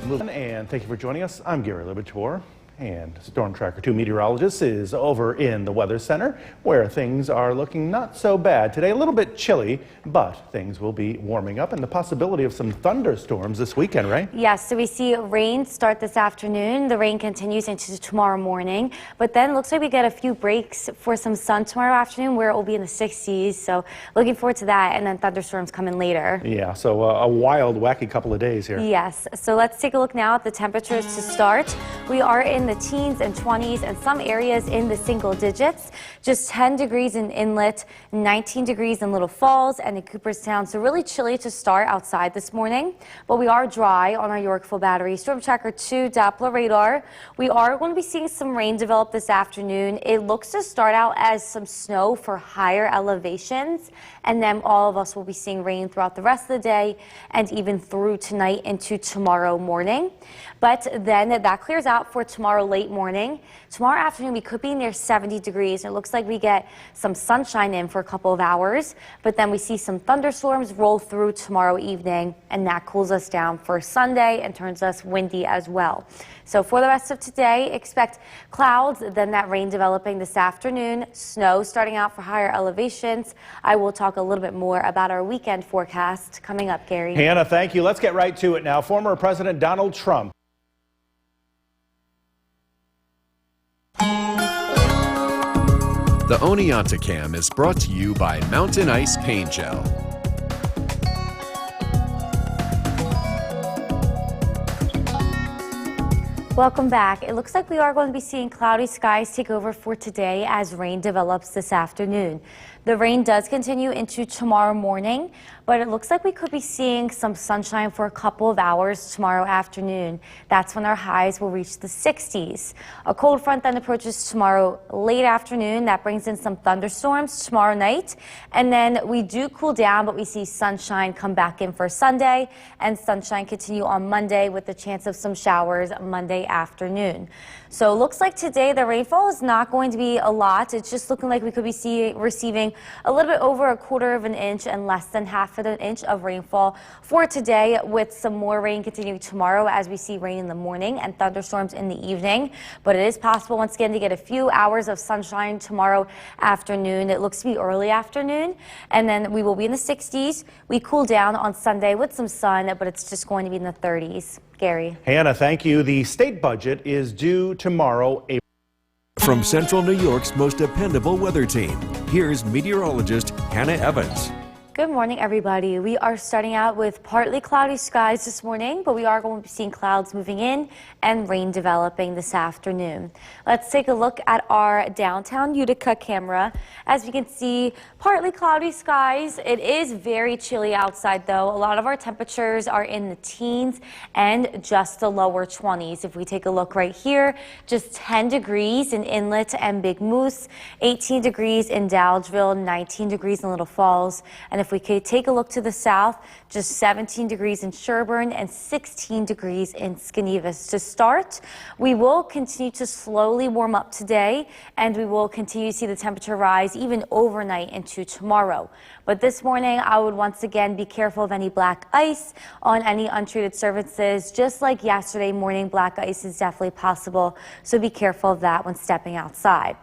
And thank you for joining us. I'm Gary Libitor. And Storm Tracker 2 meteorologist is over in the Weather Center, where things are looking not so bad today. A little bit chilly, but things will be warming up, and the possibility of some thunderstorms this weekend, right? Yes, so we see rain start this afternoon. The rain continues into tomorrow morning, but then looks like we get a few breaks for some sun tomorrow afternoon, where it will be in the 60s. So looking forward to that, and then thunderstorms coming later. Yeah, so a wild, wacky couple of days here. Yes, so let's take a look now at the temperatures to start. We are in the teens and 20s, and some areas in the single digits. Just 10 degrees in Inlet, 19 degrees in Little Falls and in Cooperstown. So really chilly to start outside this morning, but we are dry on our Yorkville Battery. Storm Tracker 2 Doppler radar. We are going to be seeing some rain develop this afternoon. It looks to start out as some snow for higher elevations, and then all of us will be seeing rain throughout the rest of the day and even through tonight into tomorrow morning. But then that clears out for tomorrow late morning. Tomorrow afternoon we could be near 70 degrees. It looks like we get some sunshine in for a couple of hours, but then we see some thunderstorms roll through tomorrow evening, and that cools us down for Sunday and turns us windy as well. So for the rest of today, expect clouds, then that rain developing this afternoon, snow starting out for higher elevations. I will talk a little bit more about our weekend forecast coming up, Gary. Hannah, thank you. Let's get right to it now. Former President Donald Trump. The Oneonta Cam is brought to you by Mountain Ice Paint Gel. Welcome back. It looks like we are going to be seeing cloudy skies take over for today as rain develops this afternoon. The rain does continue into tomorrow morning, but it looks like we could be seeing some sunshine for a couple of hours tomorrow afternoon. That's when our highs will reach the 60s. A cold front then approaches tomorrow late afternoon. That brings in some thunderstorms tomorrow night. And then we do cool down, but we see sunshine come back in for Sunday, and sunshine continue on Monday with the chance of some showers Monday afternoon. So it looks like today the rainfall is not going to be a lot. It's just looking like we could be receiving a little bit over 1/4 of an inch and less than 1/2 of an inch of rainfall for today, with some more rain continuing tomorrow as we see rain in the morning and thunderstorms in the evening. But it is possible once again to get a few hours of sunshine tomorrow afternoon. It looks to be early afternoon, and then we will be in the 60s. We cool down on Sunday with some sun, but it's just going to be in the 30s. Gary. Hannah, thank you. The state budget is due tomorrow. From Central New York's most dependable weather team, here's meteorologist Hannah Evans. Good morning, everybody. We are starting out with partly cloudy skies this morning, but we are going to be seeing clouds moving in and rain developing this afternoon. Let's take a look at our downtown Utica camera. As we can see, partly cloudy skies. It is very chilly outside, though. A lot of our temperatures are in the teens and just the lower 20s. If we take a look right here, just 10 degrees in Inlet and Big Moose, 18 degrees in Dowdesville, 19 degrees in Little Falls, and if we could take a look to the south, just 17 degrees in Sherburne and 16 degrees in Skenevis. To start, we will continue to slowly warm up today, and we will continue to see the temperature rise even overnight into tomorrow. But this morning, I would once again be careful of any black ice on any untreated surfaces. Just like yesterday morning, black ice is definitely possible, so be careful of that when stepping outside.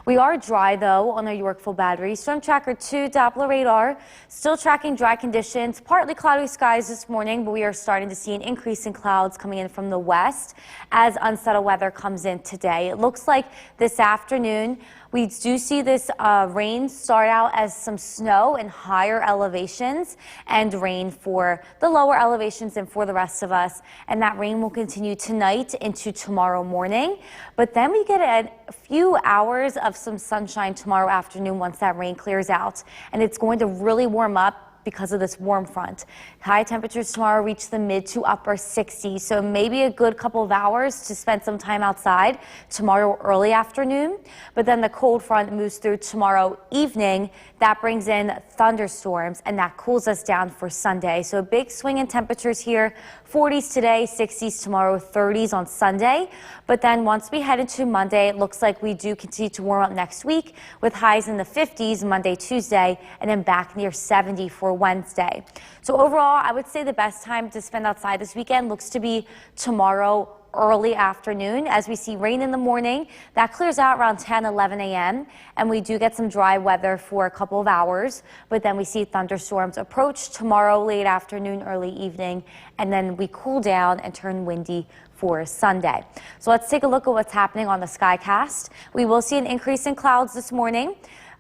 We are dry, though, on our Yorkville Battery. Storm Tracker 2 Doppler radar still tracking dry conditions. Partly cloudy skies this morning, but we are starting to see an increase in clouds coming in from the west as unsettled weather comes in today. It looks like this afternoon we do see this rain start out as some snow in higher elevations and rain for the lower elevations and for the rest of us. And that rain will continue tonight into tomorrow morning. But then we get a few hours of some sunshine tomorrow afternoon once that rain clears out. And it's going to really warm up because of this warm front. High temperatures tomorrow reach the mid to upper 60s, so maybe a good couple of hours to spend some time outside tomorrow early afternoon. But then the cold front moves through tomorrow evening. That brings in thunderstorms, and that cools us down for Sunday. So a big swing in temperatures here. 40s today, 60s tomorrow, 30s on Sunday. But then once we head into Monday, it looks like we do continue to warm up next week with highs in the 50s Monday, Tuesday, and then back near 70 for Wednesday. So overall, I would say the best time to spend outside this weekend looks to be tomorrow early afternoon, as we see rain in the morning. That clears out around 10-11 a.m. and we do get some dry weather for a couple of hours, but then we see thunderstorms approach tomorrow late afternoon, early evening, and then we cool down and turn windy for Sunday. So let's take a look at what's happening on the Skycast. We will see an increase in clouds this morning.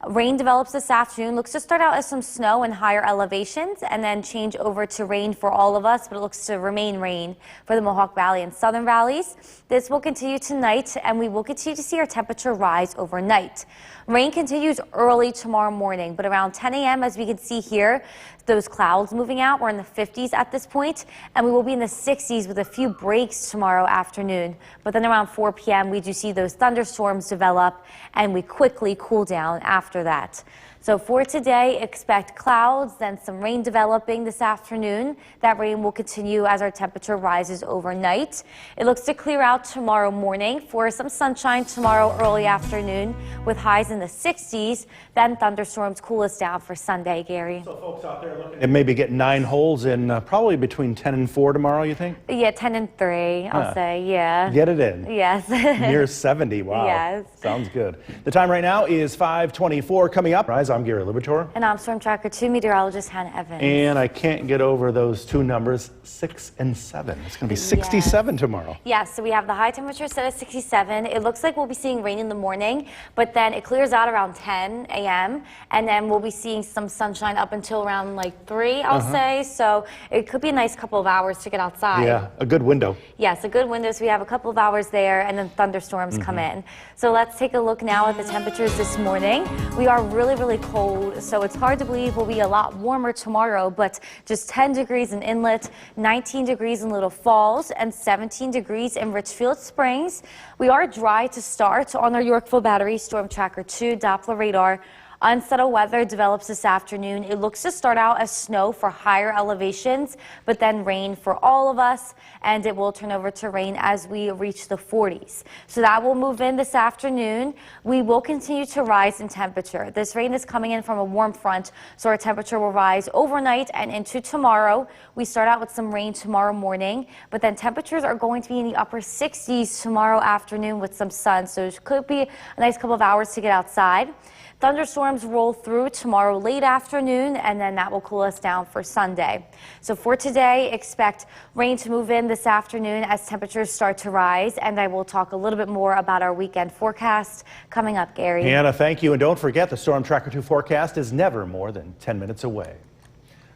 Rain develops this afternoon. Looks to start out as some snow in higher elevations and then change over to rain for all of us, but it looks to remain rain for the Mohawk Valley and southern valleys. This will continue tonight, and we will continue to see our temperature rise overnight. Rain continues early tomorrow morning, but around 10 a.m., as we can see here, those clouds moving out. We're in the 50s at this point, and we will be in the 60s with a few breaks tomorrow afternoon. But then around 4 p.m., we do see those thunderstorms develop, and we quickly cool down after that. So for today, expect clouds, then some rain developing this afternoon. That rain will continue as our temperature rises overnight. It looks to clear out tomorrow morning for some sunshine tomorrow early afternoon with highs in the 60s. Then thunderstorms cool us down for Sunday, Gary. So folks out there looking and maybe get 9 holes in probably between 10 and 4 tomorrow, you think? Yeah, 10 and 3, I'll say, yeah. Get it in. Yes. Near 70, wow. Yes. Sounds good. The time right now is 5:24. Coming up, I'm Gary Libator. And I'm Storm Tracker 2 meteorologist Hannah Evans. And I can't get over those two numbers, 6 and 7. It's going to be 67 tomorrow. Yes, so we have the high temperature set at 67. It looks like we'll be seeing rain in the morning, but then it clears out around 10 a.m. and then we'll be seeing some sunshine up until around like 3, I'll say. So it could be a nice couple of hours to get outside. Yeah, a good window. Yes, a good window. So we have a couple of hours there, and then thunderstorms come in. So let's take a look now at the temperatures this morning. We are really, really cold, so it's hard to believe we'll be a lot warmer tomorrow, but just 10 degrees in Inlet, 19 degrees in Little Falls, and 17 degrees in Richfield Springs. We are dry to start on our Yorkville Battery Storm Tracker 2 Doppler radar. Unsettled weather develops this afternoon. It looks to start out as snow for higher elevations, but then rain for all of us, and it will turn over to rain as we reach the 40s. So that will move in this afternoon. We will continue to rise in temperature. This rain is coming in from a warm front, so our temperature will rise overnight and into tomorrow. We start out with some rain tomorrow morning, but then temperatures are going to be in the upper 60s tomorrow afternoon with some sun, so it could be a nice couple of hours to get outside. Thunderstorms roll through tomorrow late afternoon, and then that will cool us down for Sunday. So for today, expect rain to move in this afternoon as temperatures start to rise, and I will talk a little bit more about our weekend forecast coming up, Gary. Hannah, thank you. And don't forget, the Storm Tracker 2 forecast is never more than 10 minutes away.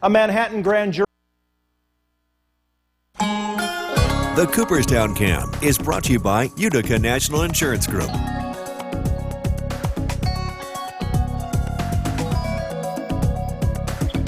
A Manhattan grand jury. The Cooperstown Camp is brought to you by Utica National Insurance Group.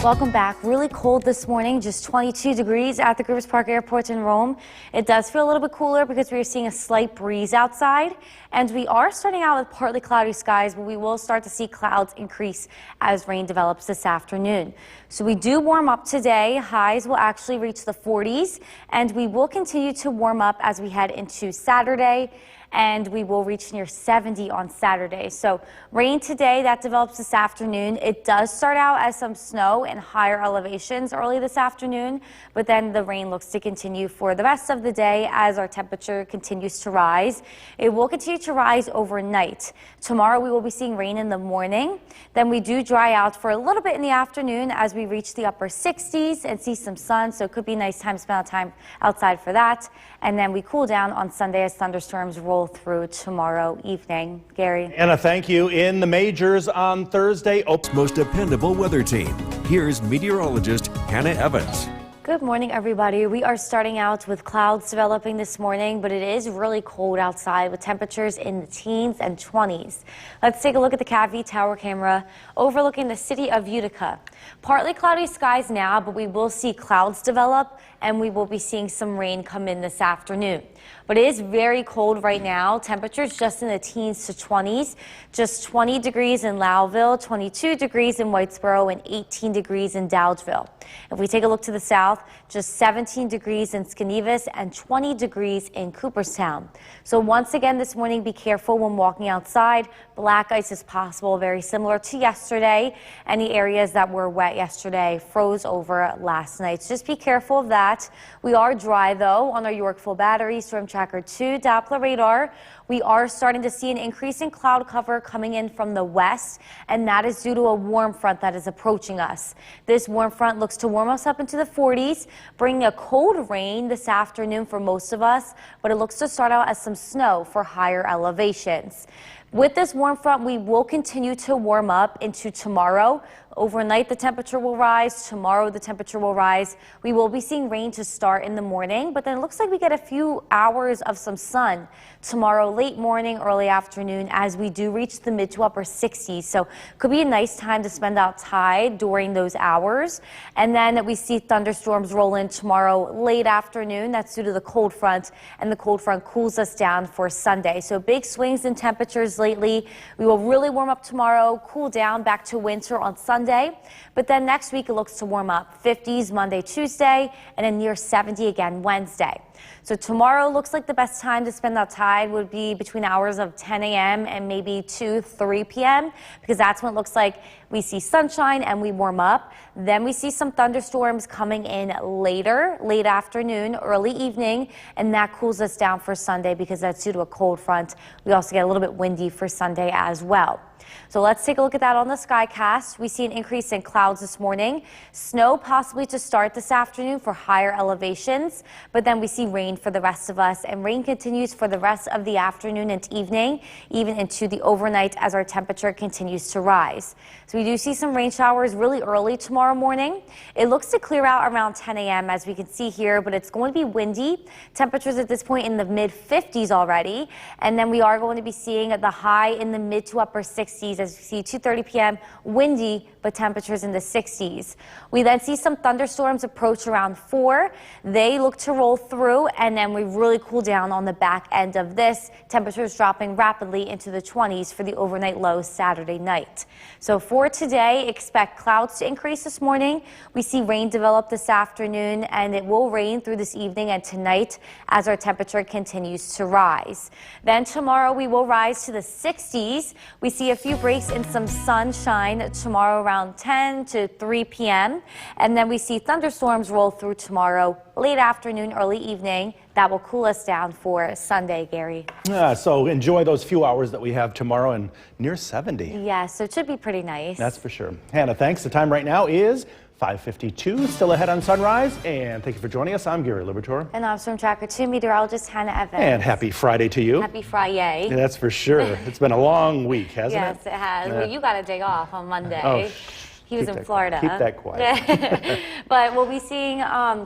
Welcome back. Really cold this morning, just 22 degrees at the Groovers Park Airport in Rome. It does feel a little bit cooler because we are seeing a slight breeze outside, and we are starting out with partly cloudy skies, but we will start to see clouds increase as rain develops this afternoon. So we do warm up today. Highs will actually reach the 40s, and we will continue to warm up as we head into Saturday, and we will reach near 70 on Saturday. So rain today, that develops this afternoon. It does start out as some snow in higher elevations early this afternoon, but then the rain looks to continue for the rest of the day as our temperature continues to rise. It will continue to rise overnight. Tomorrow we will be seeing rain in the morning. Then we do dry out for a little bit in the afternoon as we reach the upper 60s and see some sun, so it could be a nice time to spend time outside for that. And then we cool down on Sunday as thunderstorms roll through tomorrow evening. Gary. Anna, thank you. In the majors on Thursday. Most dependable weather team. Here's meteorologist Hannah Evans. Good morning, everybody. We are starting out with clouds developing this morning, but it is really cold outside with temperatures in the teens and 20s. Let's take a look at the CATV tower camera overlooking the city of Utica. Partly cloudy skies now, but we will see clouds develop, and we will be seeing some rain come in this afternoon. But it is very cold right now. Temperatures just in the teens to 20s. Just 20 degrees in Lowville, 22 degrees in Whitesboro, and 18 degrees in Dowdesville. If we take a look to the south, south, just 17 degrees in Skanevis and 20 degrees in Cooperstown. So once again this morning, be careful when walking outside. Black ice is possible, very similar to yesterday. Any areas that were wet yesterday froze over last night. So just be careful of that. We are dry though on our Yorkville Battery Storm Tracker 2 Doppler radar. We are starting to see an increase in cloud cover coming in from the west, and that is due to a warm front that is approaching us. This warm front looks to warm us up into the 40s, bringing a cold rain this afternoon for most of us, but it looks to start out as some snow for higher elevations. With this warm front, we will continue to warm up into tomorrow. Overnight, the temperature will rise. Tomorrow, the temperature will rise. We will be seeing rain to start in the morning, but then it looks like we get a few hours of some sun tomorrow, late morning, early afternoon, as we do reach the mid to upper 60s. So could be a nice time to spend outside during those hours. And then we see thunderstorms roll in tomorrow, late afternoon. That's due to the cold front, and the cold front cools us down for Sunday. So big swings in temperatures lately. We will really warm up tomorrow, cool down back to winter on Sunday. But then next week it looks to warm up 50s Monday, Tuesday, and a near 70 again Wednesday. So tomorrow looks like the best time to spend outside would be between hours of 10 a.m. and maybe 3 p.m. because that's when it looks like we see sunshine and we warm up. Then we see some thunderstorms coming in later, late afternoon, early evening, and that cools us down for Sunday because that's due to a cold front. We also get a little bit windy for Sunday as well. So let's take a look at that on the Skycast. We see an increase in clouds this morning. Snow possibly to start this afternoon for higher elevations, but then we see rain for the rest of us, and rain continues for the rest of the afternoon and evening, even into the overnight as our temperature continues to rise. So we do see some rain showers really early tomorrow morning. It looks to clear out around 10 a.m. as we can see here, but it's going to be windy. Temperatures at this point in the mid 50s already, and then we are going to be seeing the high in the mid to upper 60s as we see 2:30 p.m. windy, but temperatures in the 60s. We then see some thunderstorms approach around 4. They look to roll through, and then we really cool down on the back end of this. Temperatures dropping rapidly into the 20s for the overnight low Saturday night. So for today, expect clouds to increase this morning. We see rain develop this afternoon, and it will rain through this evening and tonight as our temperature continues to rise. Then tomorrow we will rise to the 60s. We see a few breaks in some sunshine tomorrow around 10 to 3 p.m. And then we see thunderstorms roll through tomorrow, late afternoon, early evening. That will cool us down for Sunday, Gary. Yeah, so enjoy those few hours that we have tomorrow and near 70. Yeah, so it should be pretty nice. That's for sure. Hannah, thanks. The time right now is 5:52, still ahead on Sunrise, and thank you for joining us. I'm Gary Libertor. And I'm Storm Tracker 2 meteorologist Hannah Evans. And happy Friday to you. Happy Friday. Yeah, that's for sure. It's been a long week, hasn't it? Yes, it has. Well, you got a day off on Monday. Oh, he was in Florida. Keep that quiet. But we'll be seeing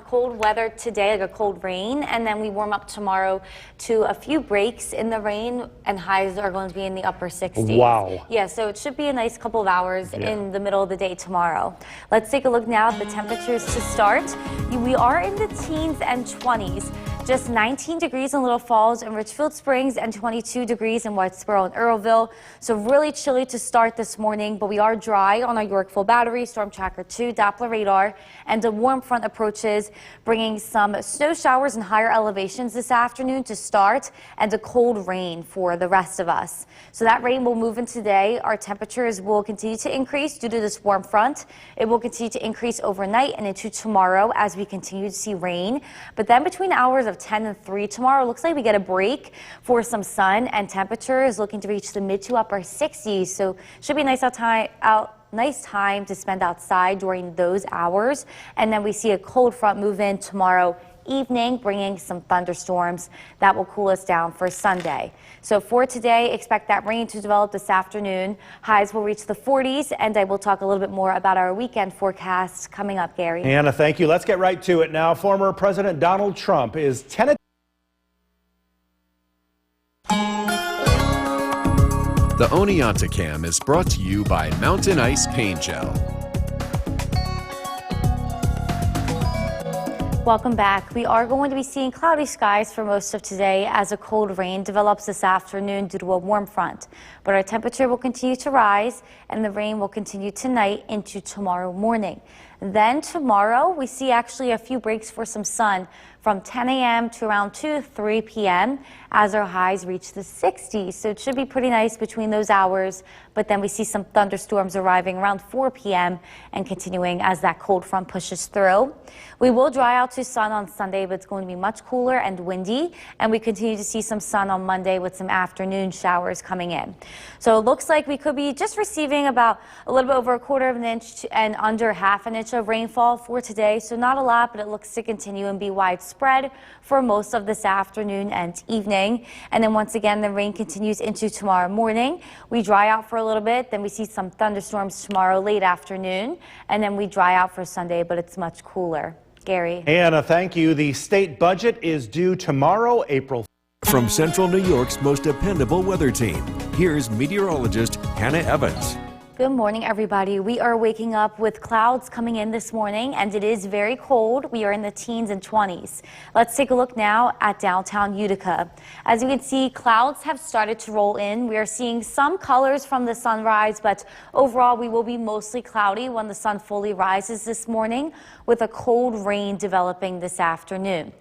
cold weather today, like a cold rain, and then we warm up tomorrow to a few breaks in the rain, and highs are going to be in the upper 60s. Wow. Yeah, so it should be a nice couple of hours in the middle of the day tomorrow. Let's take a look now at the temperatures to start. We are in the teens and 20s. Just 19 degrees in Little Falls and Richfield Springs and 22 degrees in Whitesboro and Earlville. So really chilly to start this morning, but we are dry on our Yorkville Battery Storm Tracker 2 Doppler radar, and a warm front approaches, bringing some snow showers and higher elevations this afternoon to start, and a cold rain for the rest of us. So that rain will move in today. Our temperatures will continue to increase due to this warm front. It will continue to increase overnight and into tomorrow as we continue to see rain. But then between hours of 10 and 3 tomorrow, looks like we get a break for some sun, and temperatures looking to reach the mid to upper 60s. So should be a nice time to spend outside during those hours. And then we see a cold front move in tomorrow evening, bringing some thunderstorms that will cool us down for Sunday. So for today, expect that rain to develop this afternoon. Highs will reach the 40s, and I will talk a little bit more about our weekend forecast coming up, Gary. Anna, thank you. Let's get right to it now. Former President Donald Trump is tentative. The Oneonta is brought to you by Mountain Ice Paint Gel. Welcome back. We are going to be seeing cloudy skies for most of today as a cold rain develops this afternoon due to a warm front. But our temperature will continue to rise, and the rain will continue tonight into tomorrow morning. Then tomorrow, we see actually a few breaks for some sun from 10 a.m. to around 2 to 3 p.m. as our highs reach the 60s. So it should be pretty nice between those hours. But then we see some thunderstorms arriving around 4 p.m. and continuing as that cold front pushes through. We will dry out to sun on Sunday, but it's going to be much cooler and windy. And we continue to see some sun on Monday with some afternoon showers coming in. So it looks like we could be just receiving about a little bit over a quarter of an inch and under half an inch of rainfall for today. So not a lot, but it looks to continue and be widespread for most of this afternoon and evening. And then once again, the rain continues into tomorrow morning. We dry out for a little bit, then we see some thunderstorms tomorrow late afternoon, and then we dry out for Sunday, but it's much cooler. Gary. Hannah, thank you. The state budget is due tomorrow, April. From Central New York's most dependable weather team, here's meteorologist Hannah Evans. Good morning, everybody. We are waking up with clouds coming in this morning, and it is very cold. We are in the teens and 20s. Let's take a look now at downtown Utica. As you can see, clouds have started to roll in. We are seeing some colors from the sunrise, but overall we will be mostly cloudy when the sun fully rises this morning, with a cold rain developing this afternoon.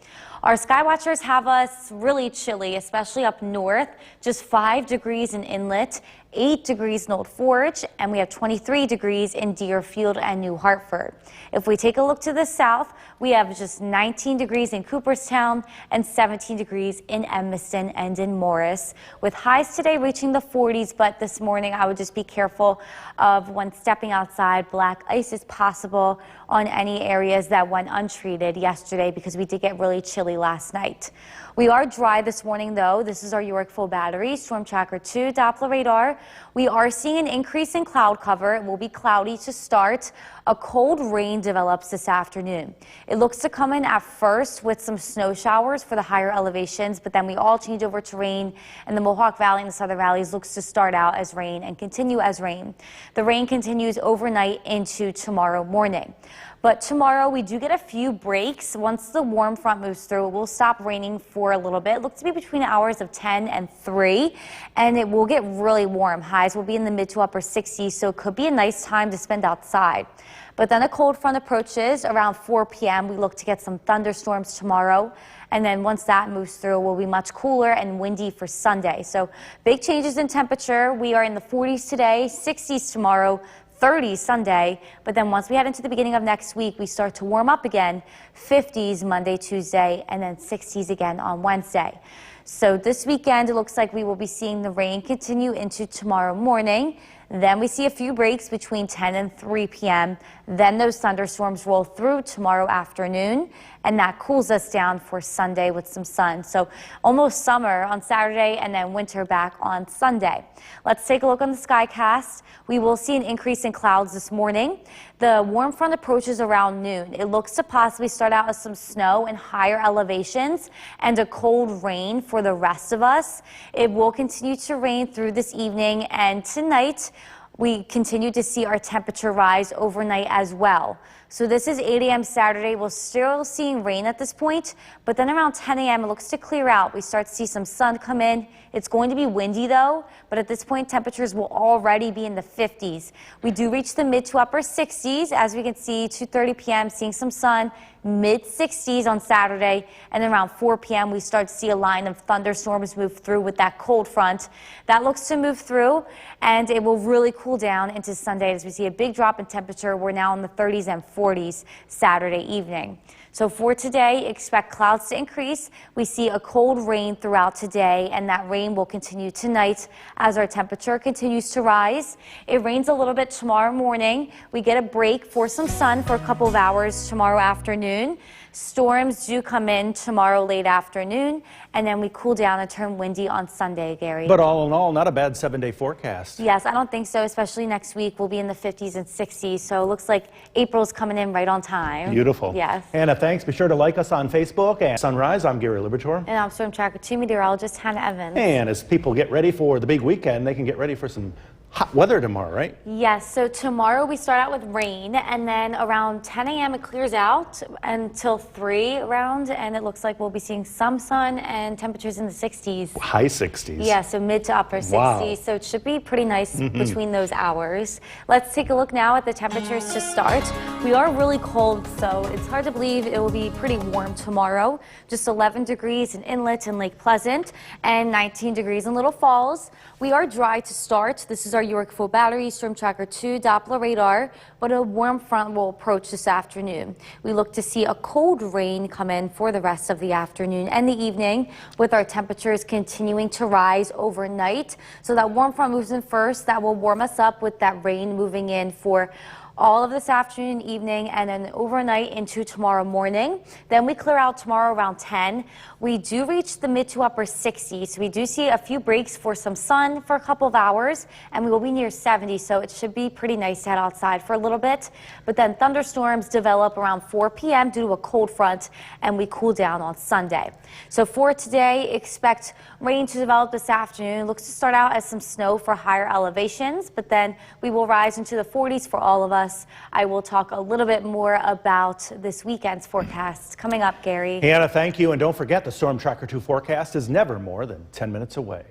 Our sky watchers have us really chilly, especially up north, just 5 degrees in Inlet, 8 degrees in Old Forge, and we have 23 degrees in Deerfield and New Hartford. If we take a look to the south, we have just 19 degrees in Cooperstown and 17 degrees in Evanston and in Morris, with highs today reaching the 40s, but this morning I would just be careful of when stepping outside. Black ice is possible on any areas that went untreated yesterday because we did get really chilly last night. We are dry this morning, though. This is our Yorkville Battery Storm Tracker 2 Doppler radar. We are seeing an increase in cloud cover. It will be cloudy to start. A cold rain develops this afternoon. It looks to come in at first with some snow showers for the higher elevations, but then we all change over to rain, and the Mohawk Valley and the Southern Valleys looks to start out as rain and continue as rain. The rain continues overnight into tomorrow morning. But tomorrow we do get a few breaks. Once the warm front moves through, it will stop raining for a little bit. It looks to be between the hours of 10 and 3, and it will get really warm. Highs will be in the mid to upper 60s, so it could be a nice time to spend outside. But then a cold front approaches around 4 p.m. We look to get some thunderstorms tomorrow. And then once that moves through, it will be much cooler and windy for Sunday. So big changes in temperature. We are in the 40s today, 60s tomorrow, 30s Sunday, but then once we head into the beginning of next week, we start to warm up again, 50s Monday, Tuesday, and then 60s again on Wednesday. So this weekend, it looks like we will be seeing the rain continue into tomorrow morning. Then we see a few breaks between 10 and 3 p.m. Then those thunderstorms roll through tomorrow afternoon, and that cools us down for Sunday with some sun. So almost summer on Saturday and then winter back on Sunday. Let's take a look on the skycast. We will see an increase in clouds this morning. The warm front approaches around noon. It looks to possibly start out with some snow in higher elevations and a cold rain for the rest of us. It will continue to rain through this evening, and tonight we continue to see our temperature rise overnight as well. So this is 8 a.m. Saturday. We're still seeing rain at this point, but then around 10 a.m. it looks to clear out. We start to see some sun come in. It's going to be windy though, but at this point temperatures will already be in the 50s. We do reach the mid to upper 60s. As we can see, 2:30 p.m. seeing some sun, mid 60s on Saturday, and then around 4 p.m. we start to see a line of thunderstorms move through with that cold front. That looks to move through, and it will really cool down into Sunday as we see a big drop in temperature. We're now in the 30s and 40s Saturday evening. So for today, expect clouds to increase. We see a cold rain throughout today, and that rain will continue tonight as our temperature continues to rise. It rains a little bit tomorrow morning. We get a break for some sun for a couple of hours tomorrow afternoon. Storms do come in tomorrow late afternoon, and then we cool down and turn windy on Sunday, Gary. But all in all, not a bad 7-day forecast. Yes, I don't think so, especially next week. We'll be in the 50s and 60s, so it looks like April's coming in right on time. Beautiful. Yes. Hannah, thanks. Be sure to like us on Facebook and Sunrise. I'm Gary Libertor. And I'm Storm Tracker 2 meteorologist Hannah Evans. And as people get ready for the big weekend, they can get ready for some hot weather tomorrow, right? Yes, so tomorrow we start out with rain, and then around 10 a.m. it clears out until 3 around, and it looks like we'll be seeing some sun and temperatures in the 60s. High 60s. Yeah, so mid to upper 60s. Wow. So it should be pretty nice between those hours. Let's take a look now at the temperatures to start. We are really cold, so it's hard to believe it will be pretty warm tomorrow. Just 11 degrees in Inlet and Lake Pleasant, and 19 degrees in Little Falls. We are dry to start. This is our Yorkville Battery Storm Tracker 2 Doppler radar, but a warm front will approach this afternoon. We look to see a cold rain come in for the rest of the afternoon and the evening, with our temperatures continuing to rise overnight. So that warm front moves in first. That will warm us up, with that rain moving in for all of this afternoon and evening, and then overnight into tomorrow morning. Then we clear out tomorrow around 10. We do reach the mid to upper 60s. So we do see a few breaks for some sun for a couple of hours, and we will be near 70. So it should be pretty nice to head outside for a little bit. But then thunderstorms develop around 4 p.m. due to a cold front, and we cool down on Sunday. So for today, expect rain to develop this afternoon. It looks to start out as some snow for higher elevations, but then we will rise into the 40s for all of us. I will talk a little bit more about this weekend's forecast coming up, Gary. Hannah, thank you. And don't forget, the Storm Tracker 2 forecast is never more than 10 minutes away.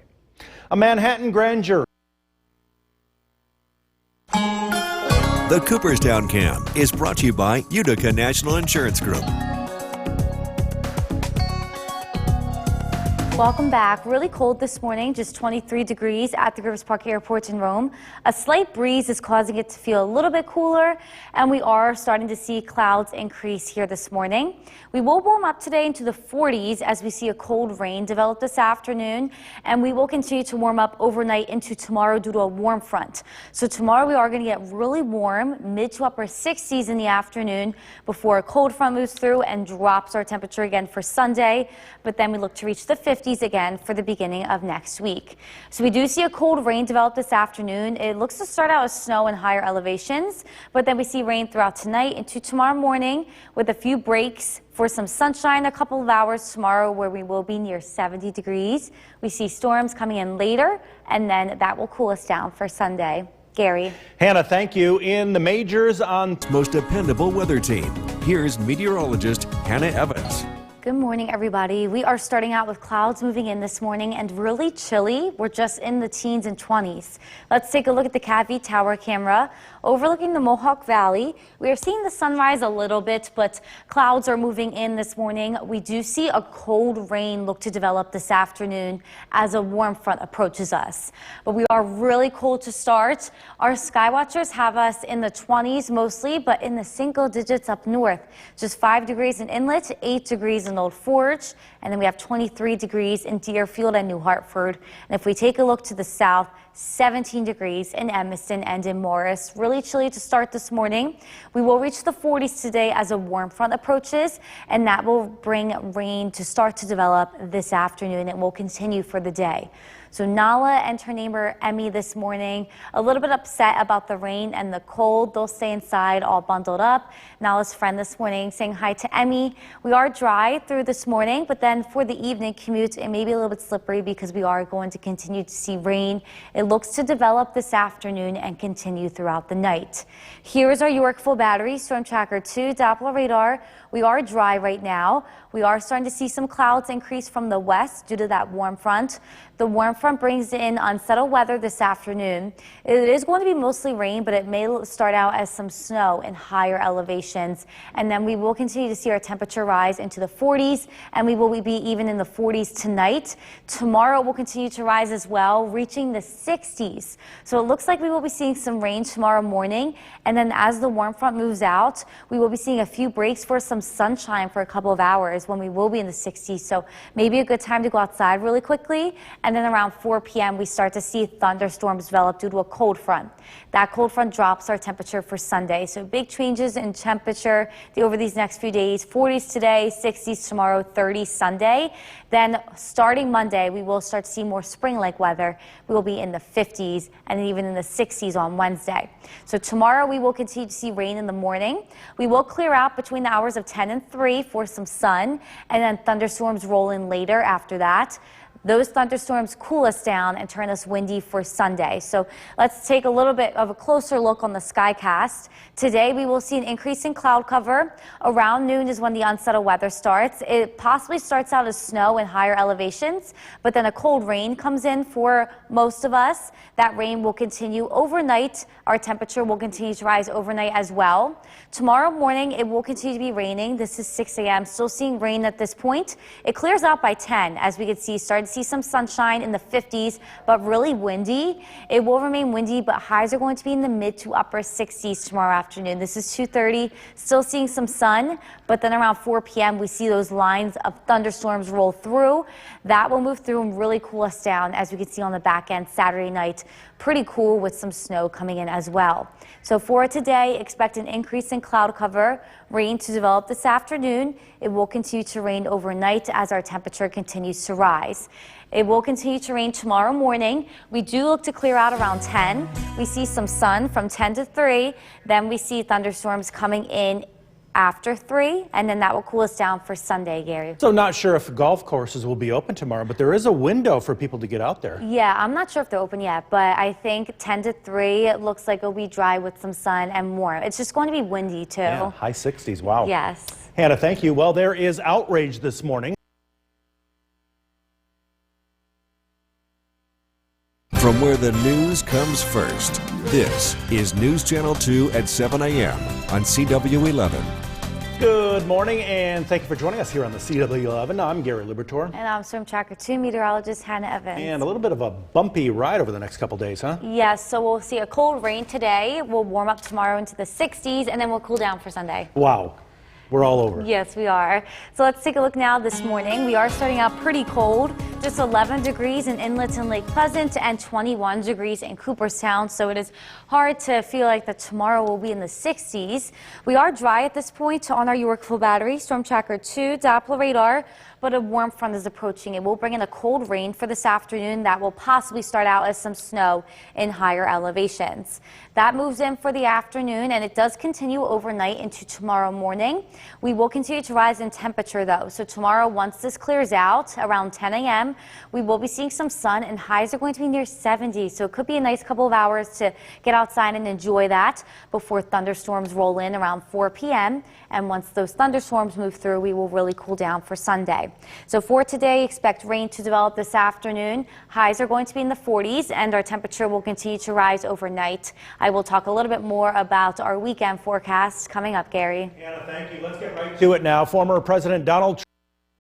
A Manhattan grand jury. The Cooperstown Cam is brought to you by Utica National Insurance Group. Welcome back. Really cold this morning, just 23 degrees at the Rivers Park Airport in Rome. A slight breeze is causing it to feel a little bit cooler, and we are starting to see clouds increase here this morning. We will warm up today into the 40s as we see a cold rain develop this afternoon, and we will continue to warm up overnight into tomorrow due to a warm front. So tomorrow we are going to get really warm, mid to upper 60s in the afternoon, before a cold front moves through and drops our temperature again for Sunday, but then we look to reach the 50s again for the beginning of next week. So we do see a cold rain develop this afternoon. It looks to start out as snow in higher elevations, but then we see rain throughout tonight into tomorrow morning, with a few breaks for some sunshine a couple of hours tomorrow, where we will be near 70 degrees. We see storms coming in later, and then that will cool us down for Sunday. Gary. Hannah, thank you. In the majors on Most dependable weather team. Here's meteorologist Hannah Evans. Good morning, everybody. We are starting out with clouds moving in this morning and really chilly. We're just in the teens and 20s. Let's take a look at the Cavite Tower camera overlooking the Mohawk Valley. We are seeing the sunrise a little bit, but clouds are moving in this morning. We do see a cold rain look to develop this afternoon as a warm front approaches us. But we are really cold to start. Our skywatchers have us in the 20s mostly, but in the single digits up north. Just 5 degrees in Inlet, 8 degrees in Old Forge, and then we have 23 degrees in Deerfield and New Hartford. And if we take a look to the south, 17 degrees in Evanston and in Morris. Really chilly to start this morning. We will reach the 40s today as a warm front approaches, and that will bring rain to start to develop this afternoon. It will continue for the day. So Nala and her neighbor Emmy this morning a little bit upset about the rain and the cold. They'll stay inside all bundled up. Nala's friend this morning saying hi to Emmy. We are dry through this morning, but then for the evening commute, it may be a little bit slippery because we are going to continue to see rain. It looks to develop this afternoon and continue throughout the night. Here is our Yorkville Battery Storm Tracker 2 Doppler radar. We are dry right now. We are starting to see some clouds increase from the west due to that warm front. The warm front brings in unsettled weather this afternoon. It is going to be mostly rain, but it may start out as some snow in higher elevations. And then we will continue to see our temperature rise into the 40s, and we will be even in the 40s tonight. Tomorrow will continue to rise as well, reaching the 60s. So it looks like we will be seeing some rain tomorrow morning. And then as the warm front moves out, we will be seeing a few breaks for some sunshine for a couple of hours when we will be in the 60s. So maybe a good time to go outside really quickly. And then around 4 p.m. we start to see thunderstorms develop due to a cold front. That cold front drops our temperature for Sunday. So big changes in temperature over these next few days. 40s today, 60s tomorrow, 30s Sunday. Then starting Monday, we will start to see more spring-like weather. We will be in the 50s and even in the 60s on Wednesday. So tomorrow we will continue to see rain in the morning. We will clear out between the hours of 10 and 3 for some sun, and then thunderstorms roll in later after that. Those thunderstorms cool us down and turn us windy for Sunday. So let's take a little bit of a closer look on the skycast. Today we will see an increase in cloud cover. Around noon is when the unsettled weather starts. It possibly starts out as snow in higher elevations, but then a cold rain comes in for most of us. That rain will continue overnight. Our temperature will continue to rise overnight as well. Tomorrow morning it will continue to be raining. This is 6 a.m. Still seeing rain at this point. It clears out by 10 as we can see. Starting to see some sunshine in the 50s, but really windy. It will remain windy, but highs are going to be in the mid to upper 60s tomorrow afternoon. This is 2:30. Still seeing some sun, but then around 4 p.m. we see those lines of thunderstorms roll through. That will move through and really cool us down, as we can see on the back end Saturday night. Pretty cool with some snow coming in as well. So for today, expect an increase in cloud cover, rain to develop this afternoon. It will continue to rain overnight as our temperature continues to rise. It will continue to rain tomorrow morning. We do look to clear out around 10. We see some sun from 10 to 3. Then we see thunderstorms coming in after 3, and then that will cool us down for Sunday, Gary. So not sure if golf courses will be open tomorrow, but there is a window for people to get out there. Yeah, I'm not sure if they're open yet, but I think 10 to 3, it looks like it'll be dry with some sun and warm. It's just going to be windy too. Yeah, high 60s. Wow. Yes. Hannah, thank you. Well, there is outrage this morning. From where the news comes first, this is News Channel 2 at 7 a.m. on CW11. Good morning, and thank you for joining us here on the CW11. I'm Gary Libertor. And I'm Storm Tracker 2 meteorologist Hannah Evans. And a little bit of a bumpy ride over the next couple days, huh? Yes, so we'll see a cold rain today. We'll warm up tomorrow into the 60s, and then we'll cool down for Sunday. Wow. We're all over. Yes, we are. So let's take a look now this morning. We are starting out pretty cold, just 11 degrees in Inlet and Lake Pleasant and 21 degrees in Cooperstown. So it is hard to feel like that tomorrow will be in the 60s. We are dry at this point on our Yorkville battery, Storm Tracker 2, Doppler radar, but a warm front is approaching. It will bring in a cold rain for this afternoon that will possibly start out as some snow in higher elevations. That moves in for the afternoon, and it does continue overnight into tomorrow morning. We will continue to rise in temperature though. So tomorrow, once this clears out around 10 a.m., we will be seeing some sun, and highs are going to be near 70. So it could be a nice couple of hours to get outside and enjoy that before thunderstorms roll in around 4 p.m. And once those thunderstorms move through, we will really cool down for Sunday. So for today, expect rain to develop this afternoon. Highs are going to be in the 40s, and our temperature will continue to rise overnight. I will talk a little bit more about our weekend forecast coming up, Gary. Anna, thank you. Let's get right to it now. Former President Donald Trump.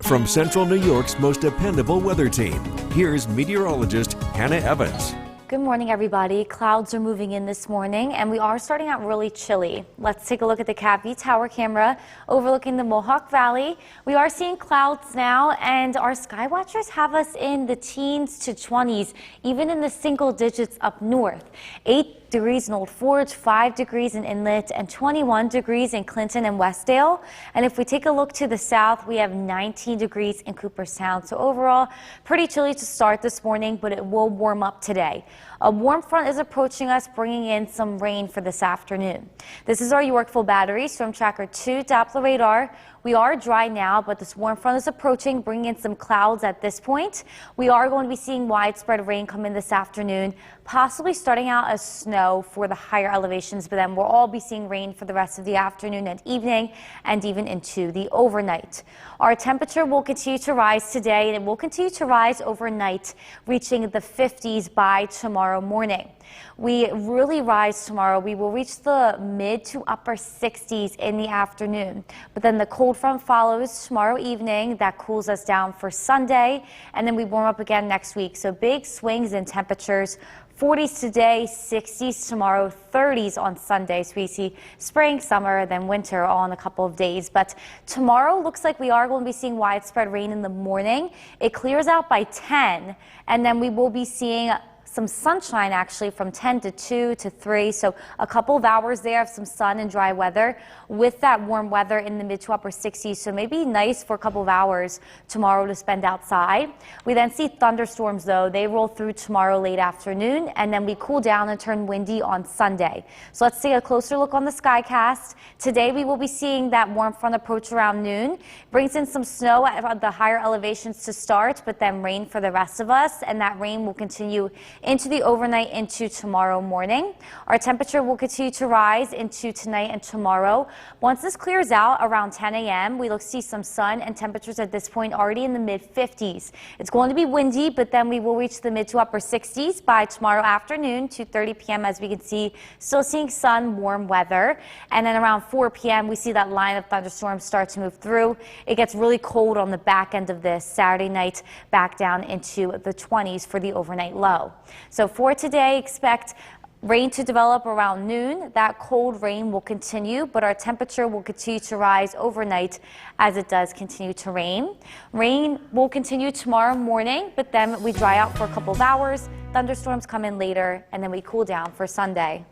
From Central New York's most dependable weather team, here's meteorologist Hannah Evans. Good morning, everybody. Clouds are moving in this morning, and we are starting out really chilly. Let's take a look at the CAPV tower camera overlooking the Mohawk Valley. We are seeing clouds now, and our sky watchers have us in the teens to 20s, even in the single digits up north. 8 degrees in Old Forge, 5 degrees in Inlet, and 21 degrees in Clinton and Westdale. And if we take a look to the south, we have 19 degrees in Cooperstown. So overall, pretty chilly to start this morning, but it will warm up today. A warm front is approaching us, bringing in some rain for this afternoon. This is our Yorkville battery, Storm Tracker 2 Doppler radar. We are dry now, but this warm front is approaching, bringing in some clouds at this point. We are going to be seeing widespread rain come in this afternoon, possibly starting out as snow for the higher elevations, but then we'll all be seeing rain for the rest of the afternoon and evening, and even into the overnight. Our temperature will continue to rise today, and it will continue to rise overnight, reaching the 50s by tomorrow morning. We really rise tomorrow. We will reach the mid to upper 60s in the afternoon, but then the cold front follows tomorrow evening. That cools us down for Sunday, and then we warm up again next week. So big swings in temperatures. 40s today, 60s tomorrow, 30s on Sunday. So we see spring, summer, then winter all in a couple of days. But tomorrow looks like we are going to be seeing widespread rain in the morning. It clears out by 10, and then we will be seeing some sunshine actually from 10 to 2 to 3. So a couple of hours there of some sun and dry weather with that warm weather in the mid to upper 60s. So maybe nice for a couple of hours tomorrow to spend outside. We then see thunderstorms though. They roll through tomorrow late afternoon, and then we cool down and turn windy on Sunday. So let's take a closer look on the skycast. Today we will be seeing that warm front approach around noon. Brings in some snow at the higher elevations to start, but then rain for the rest of us, and that rain will continue into the overnight into tomorrow morning. Our temperature will continue to rise into tonight and tomorrow. Once this clears out around 10 a.m., we will see some sun and temperatures at this point already in the mid 50s. It's going to be windy, but then we will reach the mid to upper 60s by tomorrow afternoon, 2:30 p.m. As we can see, still seeing sun, warm weather. And then around 4 p.m., we see that line of thunderstorms start to move through. It gets really cold on the back end of this Saturday night, back down into the 20s for the overnight low. So for today, expect rain to develop around noon. That cold rain will continue, but our temperature will continue to rise overnight as it does continue to rain. Rain will continue tomorrow morning, but then we dry out for a couple of hours. Thunderstorms come in later, and then we cool down for Sunday.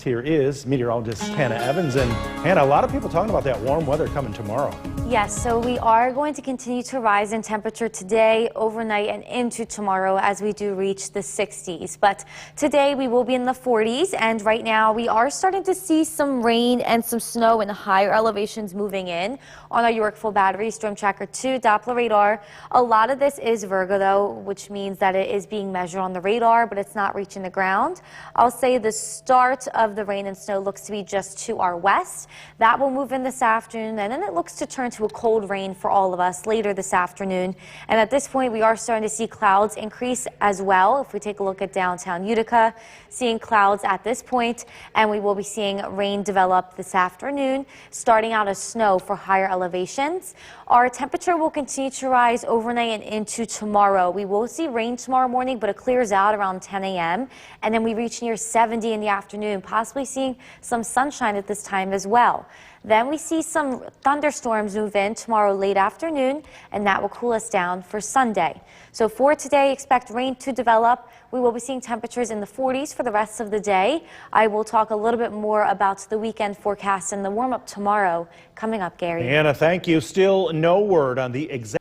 Here is meteorologist Hannah Evans. And Hannah, a lot of people talking about that warm weather coming tomorrow. Yes, so we are going to continue to rise in temperature today, overnight, and into tomorrow as we do reach the 60s. But today we will be in the 40s, and right now we are starting to see some rain and some snow in higher elevations moving in on our Yorkville Battery Storm Tracker 2 Doppler radar. A lot of this is Virgo though, which means that it is being measured on the radar, but it's not reaching the ground. I'll say the start of the rain and snow looks to be just to our west. That will move in this afternoon, and then it looks to turn to a cold rain for all of us later this afternoon. And at this point, we are starting to see clouds increase as well. If we take a look at downtown Utica, seeing clouds at this point, and we will be seeing rain develop this afternoon, starting out as snow for higher elevations. Our temperature will continue to rise overnight and into tomorrow. We will see rain tomorrow morning, but it clears out around 10 a.m. and then we reach near 70 in the afternoon, possibly seeing some sunshine at this time as well. Then we see some thunderstorms move in tomorrow late afternoon, and that will cool us down for Sunday. So for today, expect rain to develop. We will be seeing temperatures in the 40s for the rest of the day. I will talk a little bit more about the weekend forecast and the warm-up tomorrow coming up, Gary. Hannah, thank you. Still no word on the exact...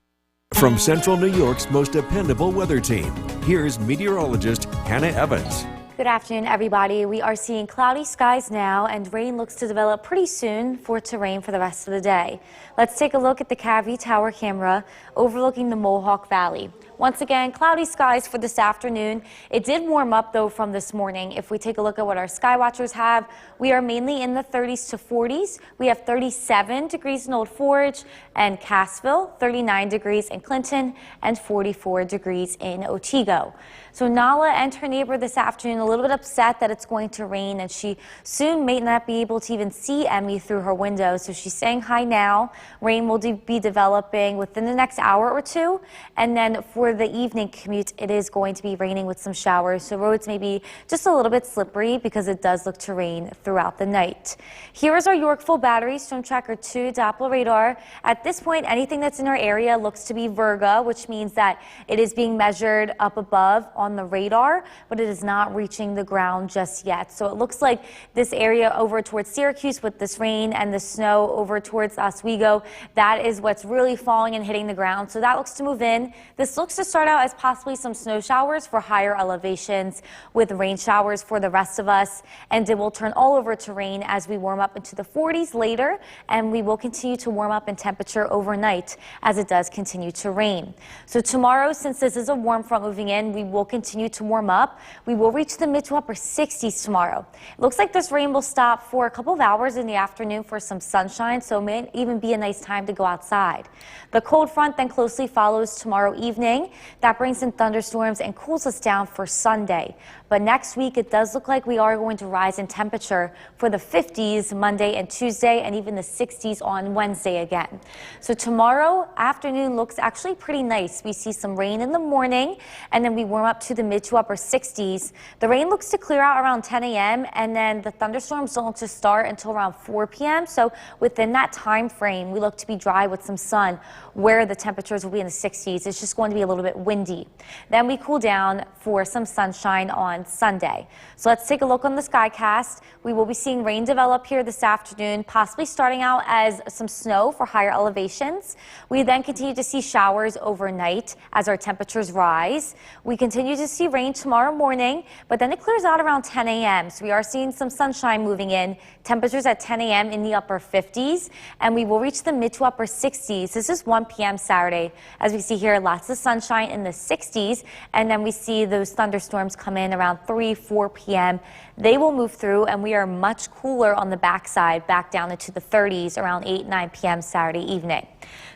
From Central New York's most dependable weather team, here's meteorologist Hannah Evans. Good afternoon, everybody. We are seeing cloudy skies now, and rain looks to develop pretty soon for it to rain for the rest of the day. Let's take a look at the Cavity Tower camera overlooking the Mohawk Valley. Once again, cloudy skies for this afternoon. It did warm up though from this morning. If we take a look at what our sky watchers have, we are mainly in the 30s to 40s. We have 37 degrees in Old Forge and Cassville, 39 degrees in Clinton, and 44 degrees in Otsego. So Nala and her neighbor this afternoon a little bit upset that it's going to rain, and she soon may not be able to even see Emmy through her window. So she's saying hi now. Rain will be developing within the next hour or two, and then for the evening commute, it is going to be raining with some showers. So roads may be just a little bit slippery because it does look to rain throughout the night. Here is our Yorkville Battery Storm Tracker 2 Doppler radar. At this point, anything that's in our area looks to be Virgo, which means that it is being measured up above on the radar, but it is not reaching the ground just yet. So it looks like this area over towards Syracuse with this rain and the snow over towards Oswego, that is what's really falling and hitting the ground. So that looks to move in. This looks to start out as possibly some snow showers for higher elevations with rain showers for the rest of us, and it will turn all over to rain as we warm up into the 40s later, and we will continue to warm up in temperature overnight as it does continue to rain. So tomorrow, since this is a warm front moving in, we will continue to warm up. We will reach the mid to upper 60s tomorrow. It looks like this rain will stop for a couple of hours in the afternoon for some sunshine, so it may even be a nice time to go outside. The cold front then closely follows tomorrow evening. That brings in thunderstorms and cools us down for Sunday. But next week, it does look like we are going to rise in temperature for the 50s Monday and Tuesday, and even the 60s on Wednesday again. So tomorrow afternoon looks actually pretty nice. We see some rain in the morning, and then we warm up to the mid to upper 60s. The rain looks to clear out around 10 a.m. and then the thunderstorms don't look to start until around 4 p.m. So within that time frame, we look to be dry with some sun where the temperatures will be in the 60s. It's just going to be a little bit windy. Then we cool down for some sunshine on Sunday. So let's take a look on the skycast. We will be seeing rain develop here this afternoon, possibly starting out as some snow for higher elevations. We then continue to see showers overnight as our temperatures rise. We continue to see rain tomorrow morning, but then it clears out around 10 a.m. So we are seeing some sunshine moving in. Temperatures at 10 a.m. in the upper 50s, and we will reach the mid to upper 60s. This is 1 p.m. Saturday. As we see here, lots of sunshine in the 60s, and then we see those thunderstorms come in around 3, 4 p.m. They will move through, and we are much cooler on the backside, back down into the 30s around 8, 9 p.m. Saturday evening.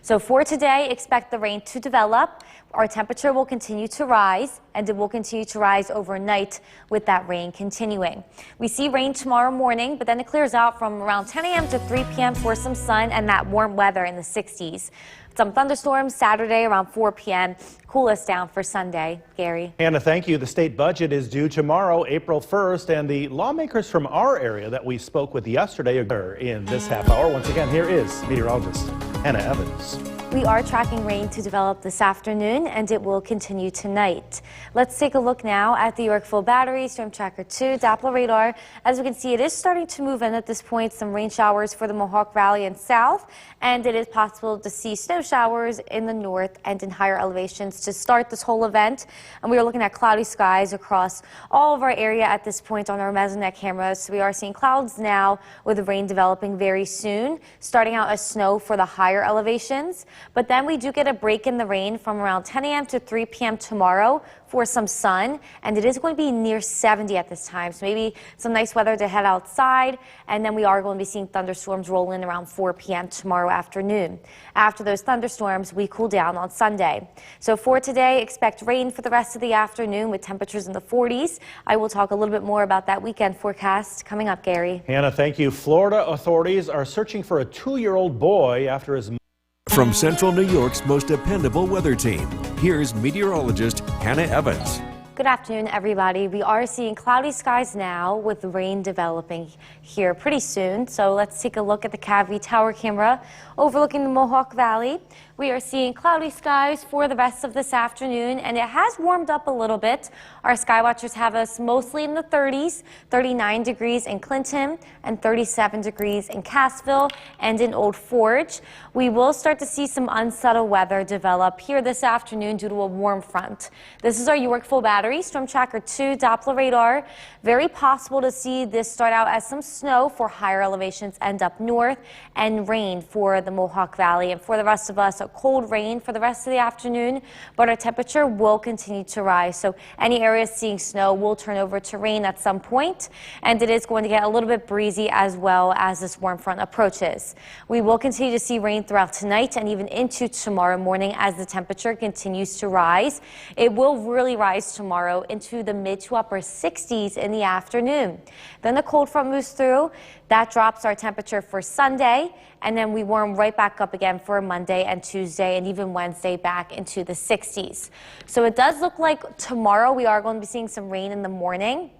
So for today, expect the rain to develop. Our temperature will continue to rise, and it will continue to rise overnight with that rain continuing. We see rain tomorrow morning, but then it clears out from around 10 a.m. to 3 p.m. for some sun and that warm weather in the 60s. Some thunderstorms Saturday around 4 p.m. Cool us down for Sunday. Gary. Hannah, thank you. The state budget is due tomorrow, April 1st, and the lawmakers from our area that we spoke with yesterday are in this half hour. Once again, here is meteorologist Hannah Evans. We are tracking rain to develop this afternoon, and it will continue tonight. Let's take a look now at the Yorkville Battery Storm Tracker 2 Doppler radar. As we can see, it is starting to move in at this point. Some rain showers for the Mohawk Valley and south, and it is possible to see snow showers in the north and in higher elevations to start this whole event. And we are looking at cloudy skies across all of our area at this point on our Mesonet cameras. So we are seeing clouds now with the rain developing very soon, starting out as snow for the higher elevations. But then we do get a break in the rain from around 10 a.m. to 3 p.m. tomorrow for some sun, and it is going to be near 70 at this time. So maybe some nice weather to head outside, and then we are going to be seeing thunderstorms roll in around 4 p.m. tomorrow afternoon. After those thunderstorms, we cool down on Sunday. So for today, expect rain for the rest of the afternoon with temperatures in the 40s. I will talk a little bit more about that weekend forecast coming up, Gary. Hannah, thank you. Florida authorities are searching for a 2-year-old boy after his... From Central New York's most dependable weather team, here's meteorologist Hannah Evans. Good afternoon, everybody. We are seeing cloudy skies now with rain developing here pretty soon. So let's take a look at the Cavity Tower camera overlooking the Mohawk Valley. We are seeing cloudy skies for the rest of this afternoon, and it has warmed up a little bit. Our sky watchers have us mostly in the 30s, 39 degrees in Clinton and 37 degrees in Cassville and in Old Forge. We will start to see some unsettled weather develop here this afternoon due to a warm front. This is our Yorkville Battery Storm Tracker 2 Doppler radar. Very possible to see this start out as some snow for higher elevations and up north, and rain for the Mohawk Valley. And for the rest of us, a cold rain for the rest of the afternoon, but our temperature will continue to rise. So any areas seeing snow will turn over to rain at some point, and it is going to get a little bit breezy as well as this warm front approaches. We will continue to see rain throughout tonight and even into tomorrow morning as the temperature continues to rise. It will really rise tomorrow into the mid to upper 60s in the afternoon. Then the cold front moves through. That drops our temperature for Sunday, and then we warm right back up again for Monday and Tuesday and even Wednesday back into the 60s. So it does look like tomorrow we are going to be seeing some rain in the morning.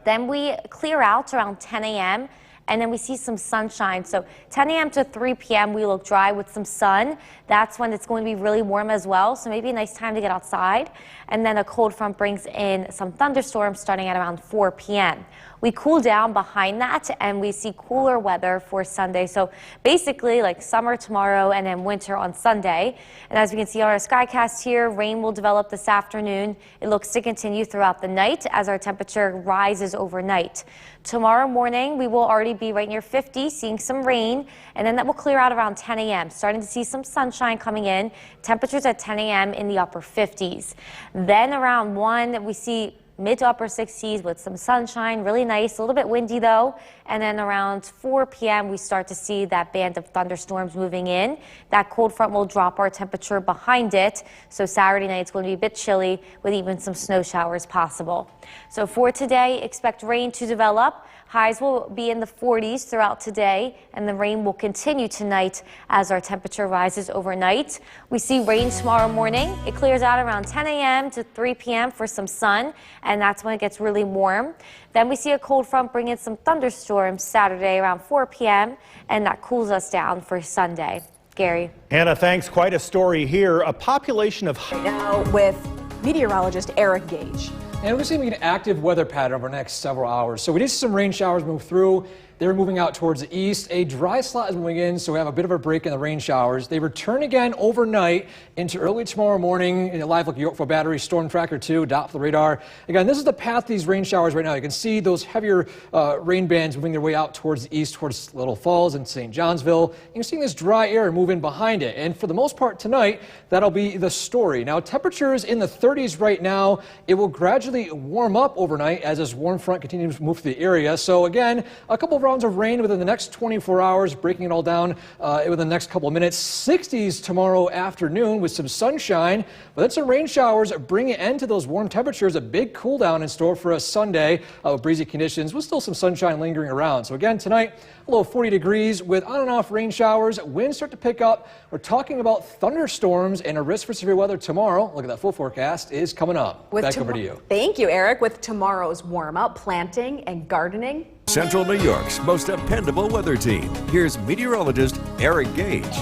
Then we clear out around 10 a.m. and then we see some sunshine. So 10 a.m. to 3 p.m. we look dry with some sun. That's when it's going to be really warm as well. So maybe a nice time to get outside. And then a cold front brings in some thunderstorms starting at around 4 p.m. We cool down behind that and we see cooler weather for Sunday. So basically like summer tomorrow and then winter on Sunday. And as we can see on our skycast here, rain will develop this afternoon. It looks to continue throughout the night as our temperature rises overnight. Tomorrow morning, we will already be right near 50, seeing some rain, and then that will clear out around 10 a.m., starting to see some sunshine coming in. Temperatures at 10 a.m. in the upper 50s. Then around 1, we see mid to upper 60s with some sunshine, really nice, a little bit windy though. And then around 4 p.m. we start to see that band of thunderstorms moving in. That cold front will drop our temperature behind it. So Saturday night it's going to be a bit chilly with even some snow showers possible. So for today, expect rain to develop. Highs will be in the 40s throughout today, and the rain will continue tonight as our temperature rises overnight. We see rain tomorrow morning. It clears out around 10 a.m. to 3 p.m. for some sun, and that's when it gets really warm. Then we see a cold front bring in some thunderstorms Saturday around 4 p.m., and that cools us down for Sunday. Gary. Anna, thanks. Quite a story here. A population of... Now with meteorologist Eric Gage. And we're seeing an active weather pattern over the next several hours. So we did see some rain showers move through. They're moving out towards the east. A dry slot is moving in, so we have a bit of a break in the rain showers. They return again overnight into early tomorrow morning in a live look at Yorkville Battery, Storm Tracker 2, Doppler radar. Again, this is the path of these rain showers right now. You can see those heavier rain bands moving their way out towards the east, towards Little Falls and St. Johnsville. You're seeing this dry air move in behind it. And for the most part tonight, that'll be the story. Now, temperatures in the 30s right now. It will gradually warm up overnight as this warm front continues to move through the area. So again, a couple of rounds of rain within the next 24 hours, breaking it all down within the next couple of minutes. 60s tomorrow afternoon with some sunshine, but then some rain showers bring an end to those warm temperatures. A big cool down in store for us Sunday with breezy conditions with still some sunshine lingering around. So again, tonight, a low of 40 degrees with on and off rain showers. Winds start to pick up. We're talking about thunderstorms and a risk for severe weather tomorrow. Look at that full forecast is coming up. Back over to you. Thank you, Eric. With tomorrow's warm up, planting and gardening. Central New York's most dependable weather team. Here's meteorologist Eric Gage.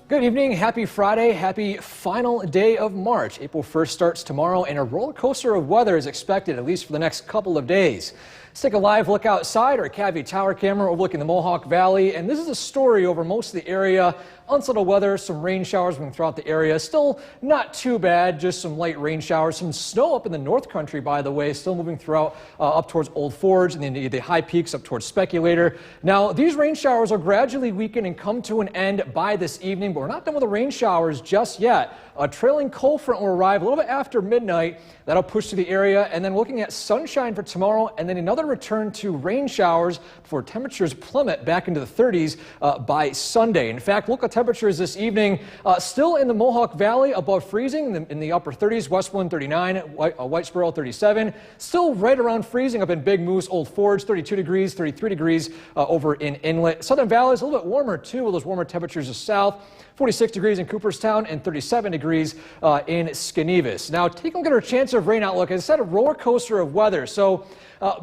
Good evening, happy Friday, happy final day of March. April 1st starts tomorrow and a roller coaster of weather is expected at least for the next couple of days. Let's take a live look outside our Cavity Tower camera overlooking the Mohawk Valley, and this is a story over most of the area. Unsettled weather, some rain showers moving throughout the area. Still not too bad, just some light rain showers. Some snow up in the North Country, by the way, still moving throughout up towards Old Forge and then the high peaks up towards Speculator. Now, these rain showers will gradually weaken and come to an end by this evening, but we're not done with the rain showers just yet. A trailing cold front will arrive a little bit after midnight. That'll push through the area, and then looking at sunshine for tomorrow, and then another return to rain showers before temperatures plummet back into the 30s by Sunday. In fact, local temperatures this evening still in the Mohawk Valley above freezing in the upper 30s, Westmoreland 39, Whitesboro 37, still right around freezing up in Big Moose, Old Forge 32 degrees, 33 degrees over in Inlet. Southern Valley is a little bit warmer too with those warmer temperatures to south. 46 degrees in Cooperstown and 37 degrees in Skenevis. Now, taking a look at our chance of rain outlook, as I said, a roller coaster of weather. So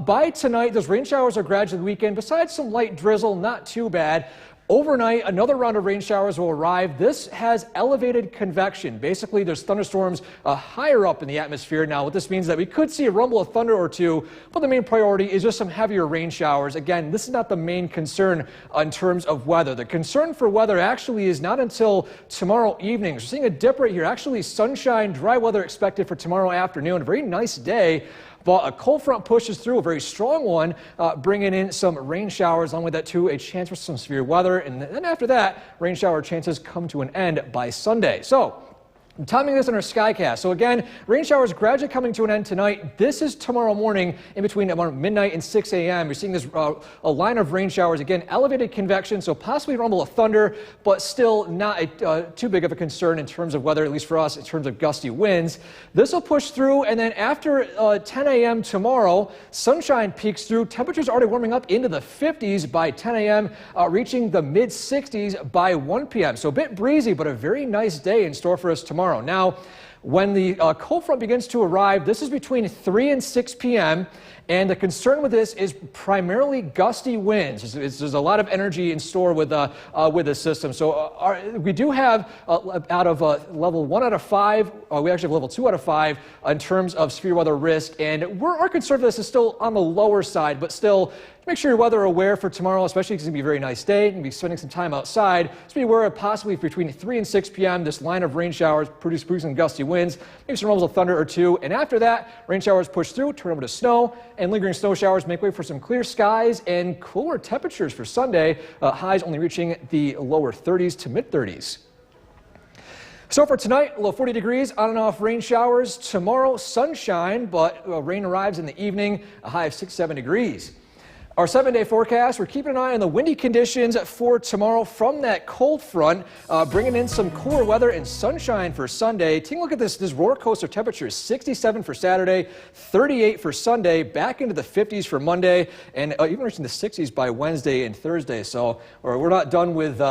by tonight, those rain showers are gradually weakened. Besides some light drizzle, not too bad. Overnight, another round of rain showers will arrive. This has elevated convection. Basically, there's thunderstorms higher up in the atmosphere. Now, what this means is that we could see a rumble of thunder or two, but the main priority is just some heavier rain showers. Again, this is not the main concern in terms of weather. The concern for weather actually is not until tomorrow evening. We're seeing a dip right here. Actually, sunshine, dry weather expected for tomorrow afternoon. A very nice day. But a cold front pushes through, a very strong one, bringing in some rain showers. Along with that, too, a chance for some severe weather. And then after that, rain shower chances come to an end by Sunday. So, I'm timing this in our Skycast. So again, rain showers gradually coming to an end tonight. This is tomorrow morning in between midnight and 6 a.m. You're seeing this a line of rain showers. Again, elevated convection, so possibly rumble of thunder, but still not too big of a concern in terms of weather, at least for us, in terms of gusty winds. This will push through, and then after 10 a.m. tomorrow, sunshine peaks through. Temperatures already warming up into the 50s by 10 a.m., reaching the mid-60s by 1 p.m. So a bit breezy, but a very nice day in store for us tomorrow. Now, when the cold front begins to arrive, this is between 3 and 6 p.m., and the concern with this is primarily gusty winds. There's a lot of energy in store with this system. So we do have, out of level 1 out of 5, we actually have level 2 out of 5 in terms of severe weather risk, and our concern for this is still on the lower side, but still, make sure you're weather aware for tomorrow, especially because it's going to be a very nice day. You're going to be spending some time outside. So be aware of possibly between 3 and 6 p.m. this line of rain showers producing gusty winds, maybe some rumbles of thunder or two. And after that, rain showers push through, turn over to snow, and lingering snow showers make way for some clear skies and cooler temperatures for Sunday. Highs only reaching the lower 30s to mid 30s. So for tonight, low 40 degrees, on and off rain showers. Tomorrow, sunshine, but rain arrives in the evening, a high of 6-7 degrees. Our 7-day forecast, we're keeping an eye on the windy conditions for tomorrow from that cold front, bringing in some cooler weather and sunshine for Sunday. Take a look at this roller coaster temperatures, 67 for Saturday, 38 for Sunday, back into the 50s for Monday, and even reaching the 60s by Wednesday and Thursday. So we're not done with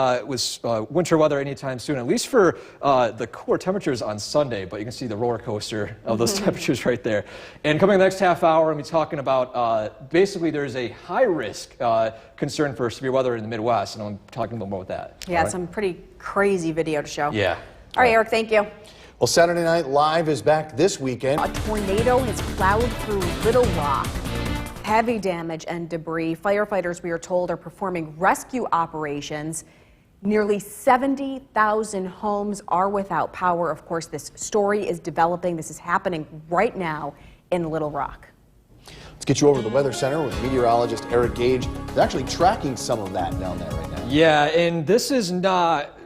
winter weather anytime soon, at least for the cooler temperatures on Sunday, but you can see the roller coaster of those temperatures right there. And coming in the next half hour, I'm talking about basically there's a high risk concern for severe weather in the Midwest, and I'm talking a little more about that. Yeah, some pretty crazy video to show. Yeah. All right, Eric, thank you. Well, Saturday Night Live is back this weekend. A tornado has plowed through Little Rock. Heavy damage and debris. Firefighters, we are told, are performing rescue operations. Nearly 70,000 homes are without power. Of course, this story is developing. This is happening right now in Little Rock. Let's get you over to the Weather Center with meteorologist Eric Gage. He's actually tracking some of that down there right now. Yeah, and this is not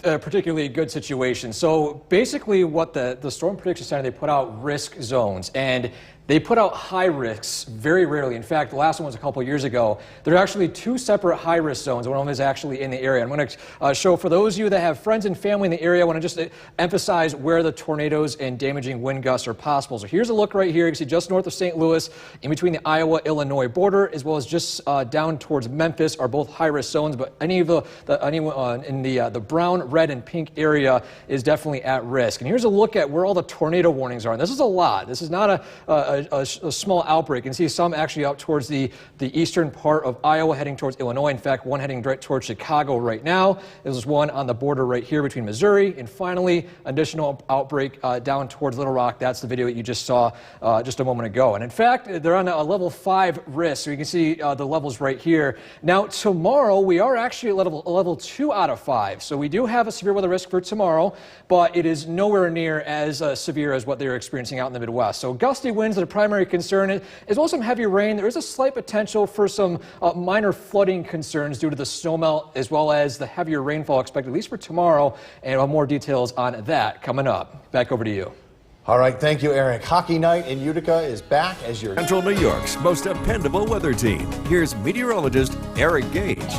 a particularly good situation. So basically what the Storm Prediction Center, they put out risk zones, and they put out high risks very rarely. In fact, the last one was a couple years ago. There are actually two separate high risk zones. One of them is actually in the area. I'm going to show, for those of you that have friends and family in the area, I want to just emphasize where the tornadoes and damaging wind gusts are possible. So here's a look right here. You can see just north of St. Louis, in between the Iowa-Illinois border, as well as just down towards Memphis, are both high risk zones. But any of anyone in the brown, red, and pink area is definitely at risk. And here's a look at where all the tornado warnings are. And this is a lot. This is not a small outbreak. You can see some actually out towards the eastern part of Iowa, heading towards Illinois. In fact, one heading right towards Chicago right now. There's one on the border right here between Missouri. And finally, additional outbreak down towards Little Rock. That's the video that you just saw just a moment ago. And in fact, they're on a level 5 risk. So you can see the levels right here. Now, tomorrow, we are actually at level 2 out of 5. So we do have a severe weather risk for tomorrow, but it is nowhere near as severe as what they're experiencing out in the Midwest. So gusty winds that are primary concern, as well as some heavy rain. There is a slight potential for some minor flooding concerns due to the snowmelt, as well as the heavier rainfall expected, at least for tomorrow, and we'll have more details on that coming up. Back over to you. All right, thank you, Eric. Hockey night in Utica is back as your Central New York's most dependable weather team. Here's meteorologist Eric Gage.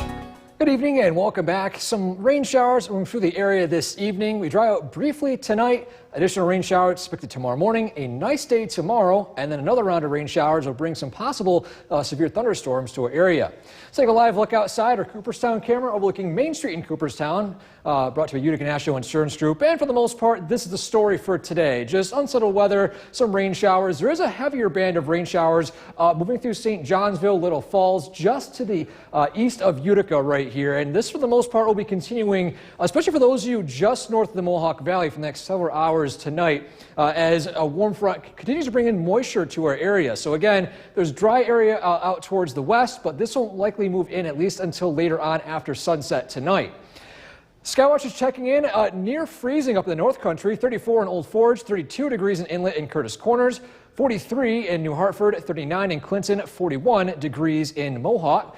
Good evening and welcome back. Some rain showers moving through the area this evening. We dry out briefly tonight. Additional rain showers expected tomorrow morning. A nice day tomorrow, and then another round of rain showers will bring some possible severe thunderstorms to our area. Let's take a live look outside. Our Cooperstown camera overlooking Main Street in Cooperstown, brought to you by Utica National Insurance Group. And for the most part, this is the story for today. Just unsettled weather, some rain showers. There is a heavier band of rain showers moving through St. Johnsville, Little Falls, just to the east of Utica right here. And this, for the most part, will be continuing, especially for those of you just north of the Mohawk Valley for the next several hours tonight, as a warm front continues to bring in moisture to our area. So again, there's dry area out towards the west, but this won't likely move in at least until later on after sunset tonight. Skywatch is checking in near freezing up in the North Country, 34 in Old Forge, 32 degrees in Inlet and Curtis Corners, 43 in New Hartford, 39 in Clinton, 41 degrees in Mohawk.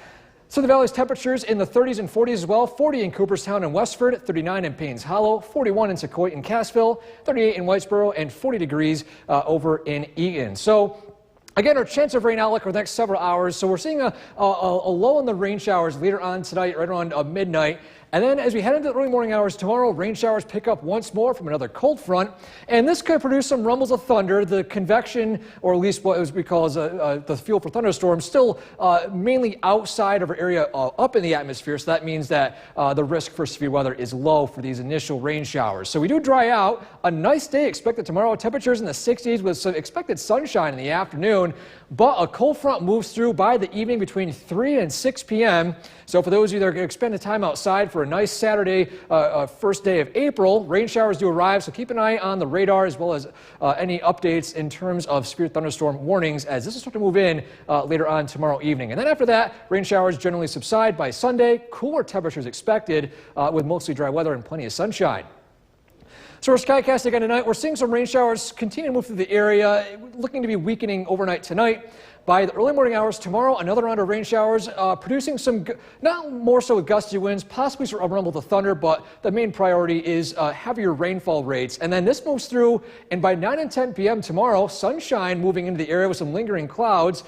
Southern Valley's temperatures in the 30s and 40s as well. 40 in Cooperstown and Westford, 39 in Paynes Hollow, 41 in Secoit and Cassville, 38 in Whitesboro, and 40 degrees over in Eaton. So again, our chance of rain outlook for the next several hours. So we're seeing a low in the rain showers later on tonight, right around midnight. And then as we head into the early morning hours tomorrow, rain showers pick up once more from another cold front. And this could produce some rumbles of thunder. The convection, or at least what we call as the fuel for thunderstorms, still mainly outside of our area, up in the atmosphere. So that means that the risk for severe weather is low for these initial rain showers. So we do dry out. A nice day expected tomorrow. Temperatures in the 60s with some expected sunshine in the afternoon. But a cold front moves through by the evening between 3 and 6 p.m. So for those of you that are going to spend the time outside for a nice Saturday, first day of April, rain showers do arrive. So keep an eye on the radar as well as any updates in terms of severe thunderstorm warnings, as this will start to move in later on tomorrow evening. And then after that, rain showers generally subside by Sunday. Cooler temperatures expected with mostly dry weather and plenty of sunshine. So we're skycasting again tonight. We're seeing some rain showers continue to move through the area, looking to be weakening overnight tonight. by the early morning hours tomorrow, another round of rain showers, producing some, not more so with gusty winds, possibly some rumble to thunder, but the main priority is heavier rainfall rates. And then this moves through, and by 9 and 10 p.m. tomorrow, sunshine moving into the area with some lingering clouds.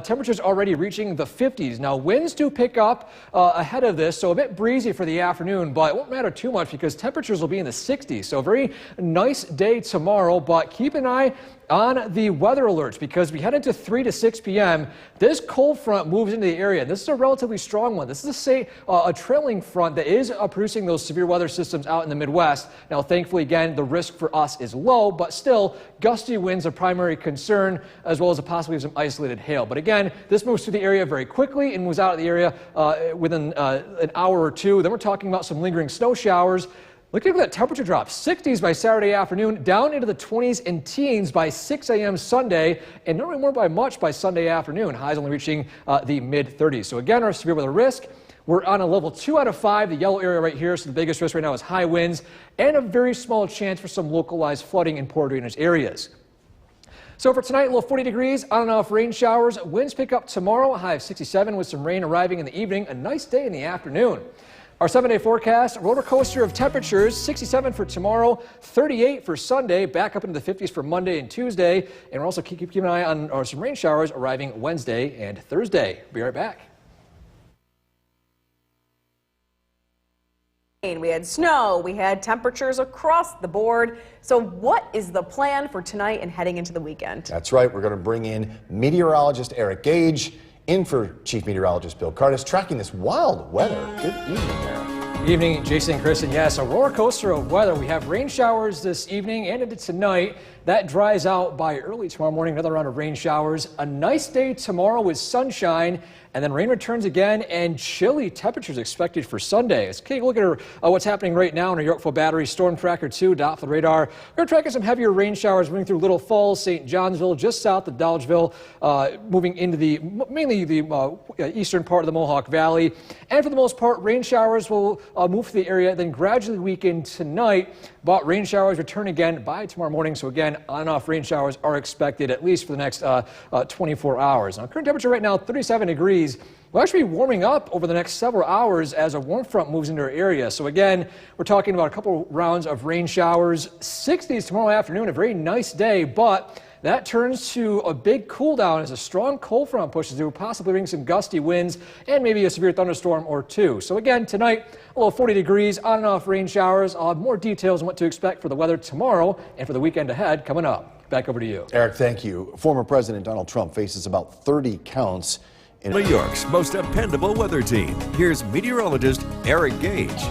Temperatures already reaching the 50s. Now, winds do pick up ahead of this, so a bit breezy for the afternoon, but it won't matter too much because temperatures will be in the 60s. So a very nice day tomorrow, but keep an eye on the weather alerts because we head into 3 to 6 p.m. This cold front moves into the area. This is a relatively strong one. This is a trailing front that is producing those severe weather systems out in the Midwest. Now, thankfully, again, the risk for us is low, but still, gusty winds are primary concern, as well as possibly some isolated hail. But again, this moves through the area very quickly and moves out of the area within an hour or two. Then we're talking about some lingering snow showers. Look at that temperature drop, 60s by Saturday afternoon, down into the 20s and teens by 6 a.m. Sunday, and not really more by much by Sunday afternoon. Highs only reaching the mid-30s. So again, our severe weather risk, we're on a level 2 out of 5, the yellow area right here. So the biggest risk right now is high winds and a very small chance for some localized flooding in poor drainage areas. So for tonight, low 40 degrees, on and off rain showers. Winds pick up tomorrow, a high of 67 with some rain arriving in the evening. A nice day in the afternoon. Our 7-day forecast, roller coaster of temperatures, 67 for tomorrow, 38 for Sunday, back up into the 50s for Monday and Tuesday. And we're also keep an eye on some rain showers arriving Wednesday and Thursday. Be right back. We had snow, we had temperatures across the board. So what is the plan for tonight and heading into the weekend? That's right. We're going to bring in meteorologist Eric Gage, in for Chief Meteorologist Bill Curtis, tracking this wild weather. Good evening, Eric. Good evening, Jason and Kristen. Yes, a roller coaster of weather. We have rain showers this evening and into tonight. That dries out by early tomorrow morning, another round of rain showers. A nice day tomorrow with sunshine, and then rain returns again, and chilly temperatures expected for Sunday. Let's take a look at what's happening right now in our Yorkville Battery Storm Tracker 2 dot for the radar. We're tracking some heavier rain showers moving through Little Falls, St. Johnsville, just south of Dolgeville, moving into mainly the eastern part of the Mohawk Valley. And for the most part, rain showers will move through the area, then gradually weaken tonight. But rain showers return again by tomorrow morning. So again, on and off rain showers are expected at least for the next 24 hours. Now, current temperature right now, 37 degrees. We'll actually be warming up over the next several hours as a warm front moves into our area. So again, we're talking about a couple rounds of rain showers. 60s tomorrow afternoon, a very nice day, but that turns to a big cool down as a strong cold front pushes through, possibly bringing some gusty winds and maybe a severe thunderstorm or two. So again, tonight, a little 40 degrees, on and off rain showers. I'll have more details on what to expect for the weather tomorrow and for the weekend ahead coming up. Back over to you. Eric, thank you. Former President Donald Trump faces about 30 counts in New York's most dependable weather team. Here's meteorologist Eric Gage.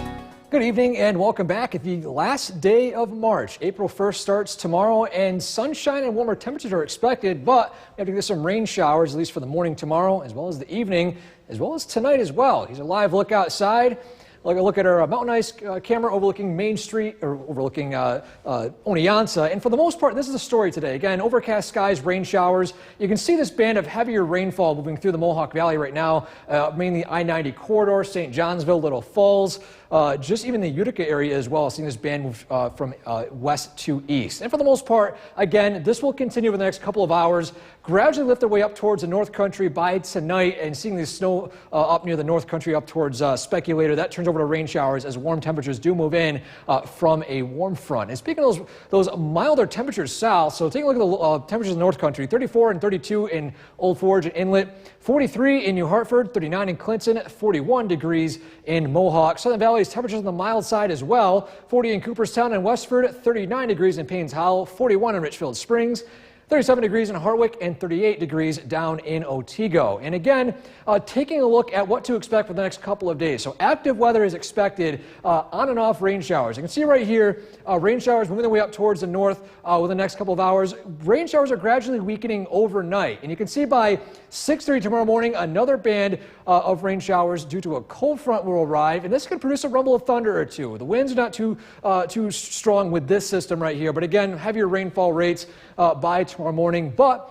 Good evening and welcome back. The last day of March, April 1st starts tomorrow, and sunshine and warmer temperatures are expected, but we have to get some rain showers, at least for the morning tomorrow, as well as the evening, as well as tonight as well. Here's a live look outside. Look at our mountain ice camera overlooking Main Street, or overlooking Oneonta. And for the most part, this is the story today. Again, overcast skies, rain showers. You can see this band of heavier rainfall moving through the Mohawk Valley right now, mainly I-90 corridor, St. Johnsville, Little Falls, just even the Utica area as well, seeing this band move from west to east. And for the most part, again, this will continue over the next couple of hours, gradually lift their way up towards the North Country by tonight, and seeing the snow up near the North Country up towards Speculator. That turns over to rain showers as warm temperatures do move in from a warm front. And speaking of those milder temperatures south, so taking a look at the temperatures in the North Country, 34 and 32 in Old Forge and Inlet, 43 in New Hartford, 39 in Clinton, 41 degrees in Mohawk. Southern Valley's temperatures on the mild side as well, 40 in Cooperstown and Westford, 39 degrees in Paynes Howell, 41 in Richfield Springs, 37 degrees in Hartwick, and 38 degrees down in Otsego. And again, taking a look at what to expect for the next couple of days. So active weather is expected, on and off rain showers. You can see right here, rain showers moving their way up towards the north within the next couple of hours. Rain showers are gradually weakening overnight. And you can see by 6:30 tomorrow morning, another band of rain showers due to a cold front will arrive. And this could produce a rumble of thunder or two. The winds are not too strong with this system right here. But again, heavier rainfall rates by tomorrow morning. But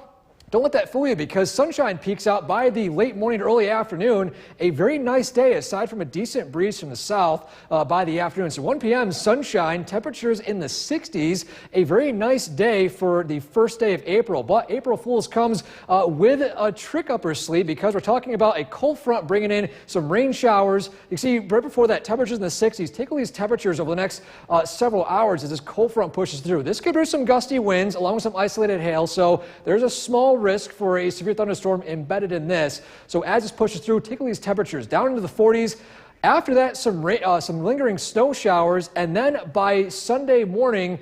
Don't let that fool you, because sunshine peaks out by the late morning to early afternoon. A very nice day, aside from a decent breeze from the south by the afternoon. So 1 p.m. sunshine, temperatures in the 60s. A very nice day for the first day of April. But April Fools comes with a trick up her sleeve, because we're talking about a cold front bringing in some rain showers. You see right before that, temperatures in the 60s. Take all these temperatures over the next several hours as this cold front pushes through. This could produce some gusty winds along with some isolated hail. So there's a small risk for a severe thunderstorm embedded in this. So as this pushes through, take these temperatures down into the 40s. After that, some lingering snow showers, and then by Sunday morning,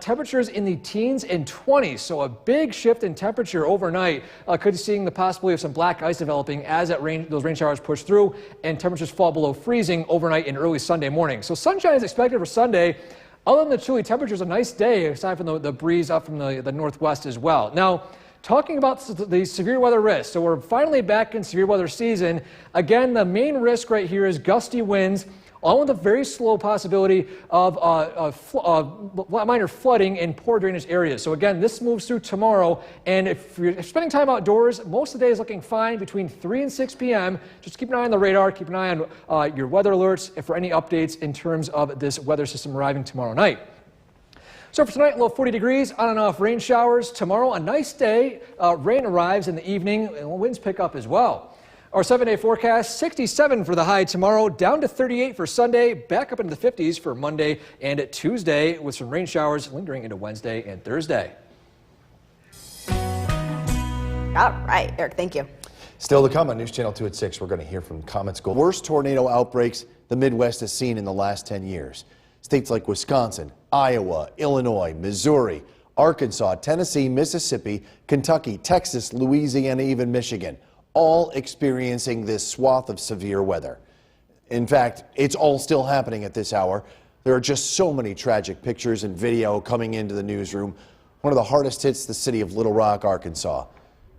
temperatures in the teens and 20s. So a big shift in temperature overnight. Could be seeing the possibility of some black ice developing as those rain showers push through, and temperatures fall below freezing overnight and early Sunday morning. So sunshine is expected for Sunday. Other than the chilly temperatures, a nice day aside from the breeze up from the northwest as well. Now, talking about the severe weather risk, so we're finally back in severe weather season. Again, the main risk right here is gusty winds, along with a very slow possibility of minor flooding in poor drainage areas. So again, this moves through tomorrow, and if you're spending time outdoors, most of the day is looking fine between 3 and 6 p.m. Just keep an eye on the radar, keep an eye on your weather alerts for any updates in terms of this weather system arriving tomorrow night. So for tonight, low 40 degrees, on and off rain showers. Tomorrow, a nice day. Rain arrives in the evening, and winds pick up as well. Our 7-day forecast, 67 for the high tomorrow, down to 38 for Sunday, back up into the 50s for Monday and Tuesday, with some rain showers lingering into Wednesday and Thursday. All right, Eric, thank you. Still to come on News Channel 2 at 6, we're going to hear from Comets Gold. Worst tornado outbreaks the Midwest has seen in the last 10 years. States like Wisconsin, Iowa, Illinois, Missouri, Arkansas, Tennessee, Mississippi, Kentucky, Texas, Louisiana, even Michigan, all experiencing this swath of severe weather. In fact, it's all still happening at this hour. There are just so many tragic pictures and video coming into the newsroom. One of the hardest hits the city of Little Rock, Arkansas.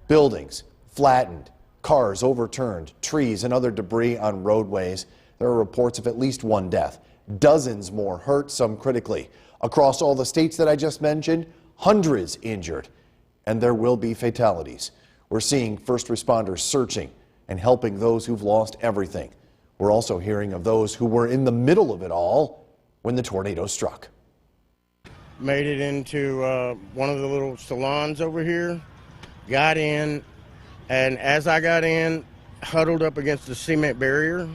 Buildings flattened, cars overturned, trees and other debris on roadways. There are reports of at least one death. Dozens more hurt, some critically. Across all the states that I just mentioned, hundreds injured, and there will be fatalities. We're seeing first responders searching and helping those who've lost everything. We're also hearing of those who were in the middle of it all when the tornado struck. Made it into one of the little salons over here, got in, and as I got in, huddled up against the cement barrier.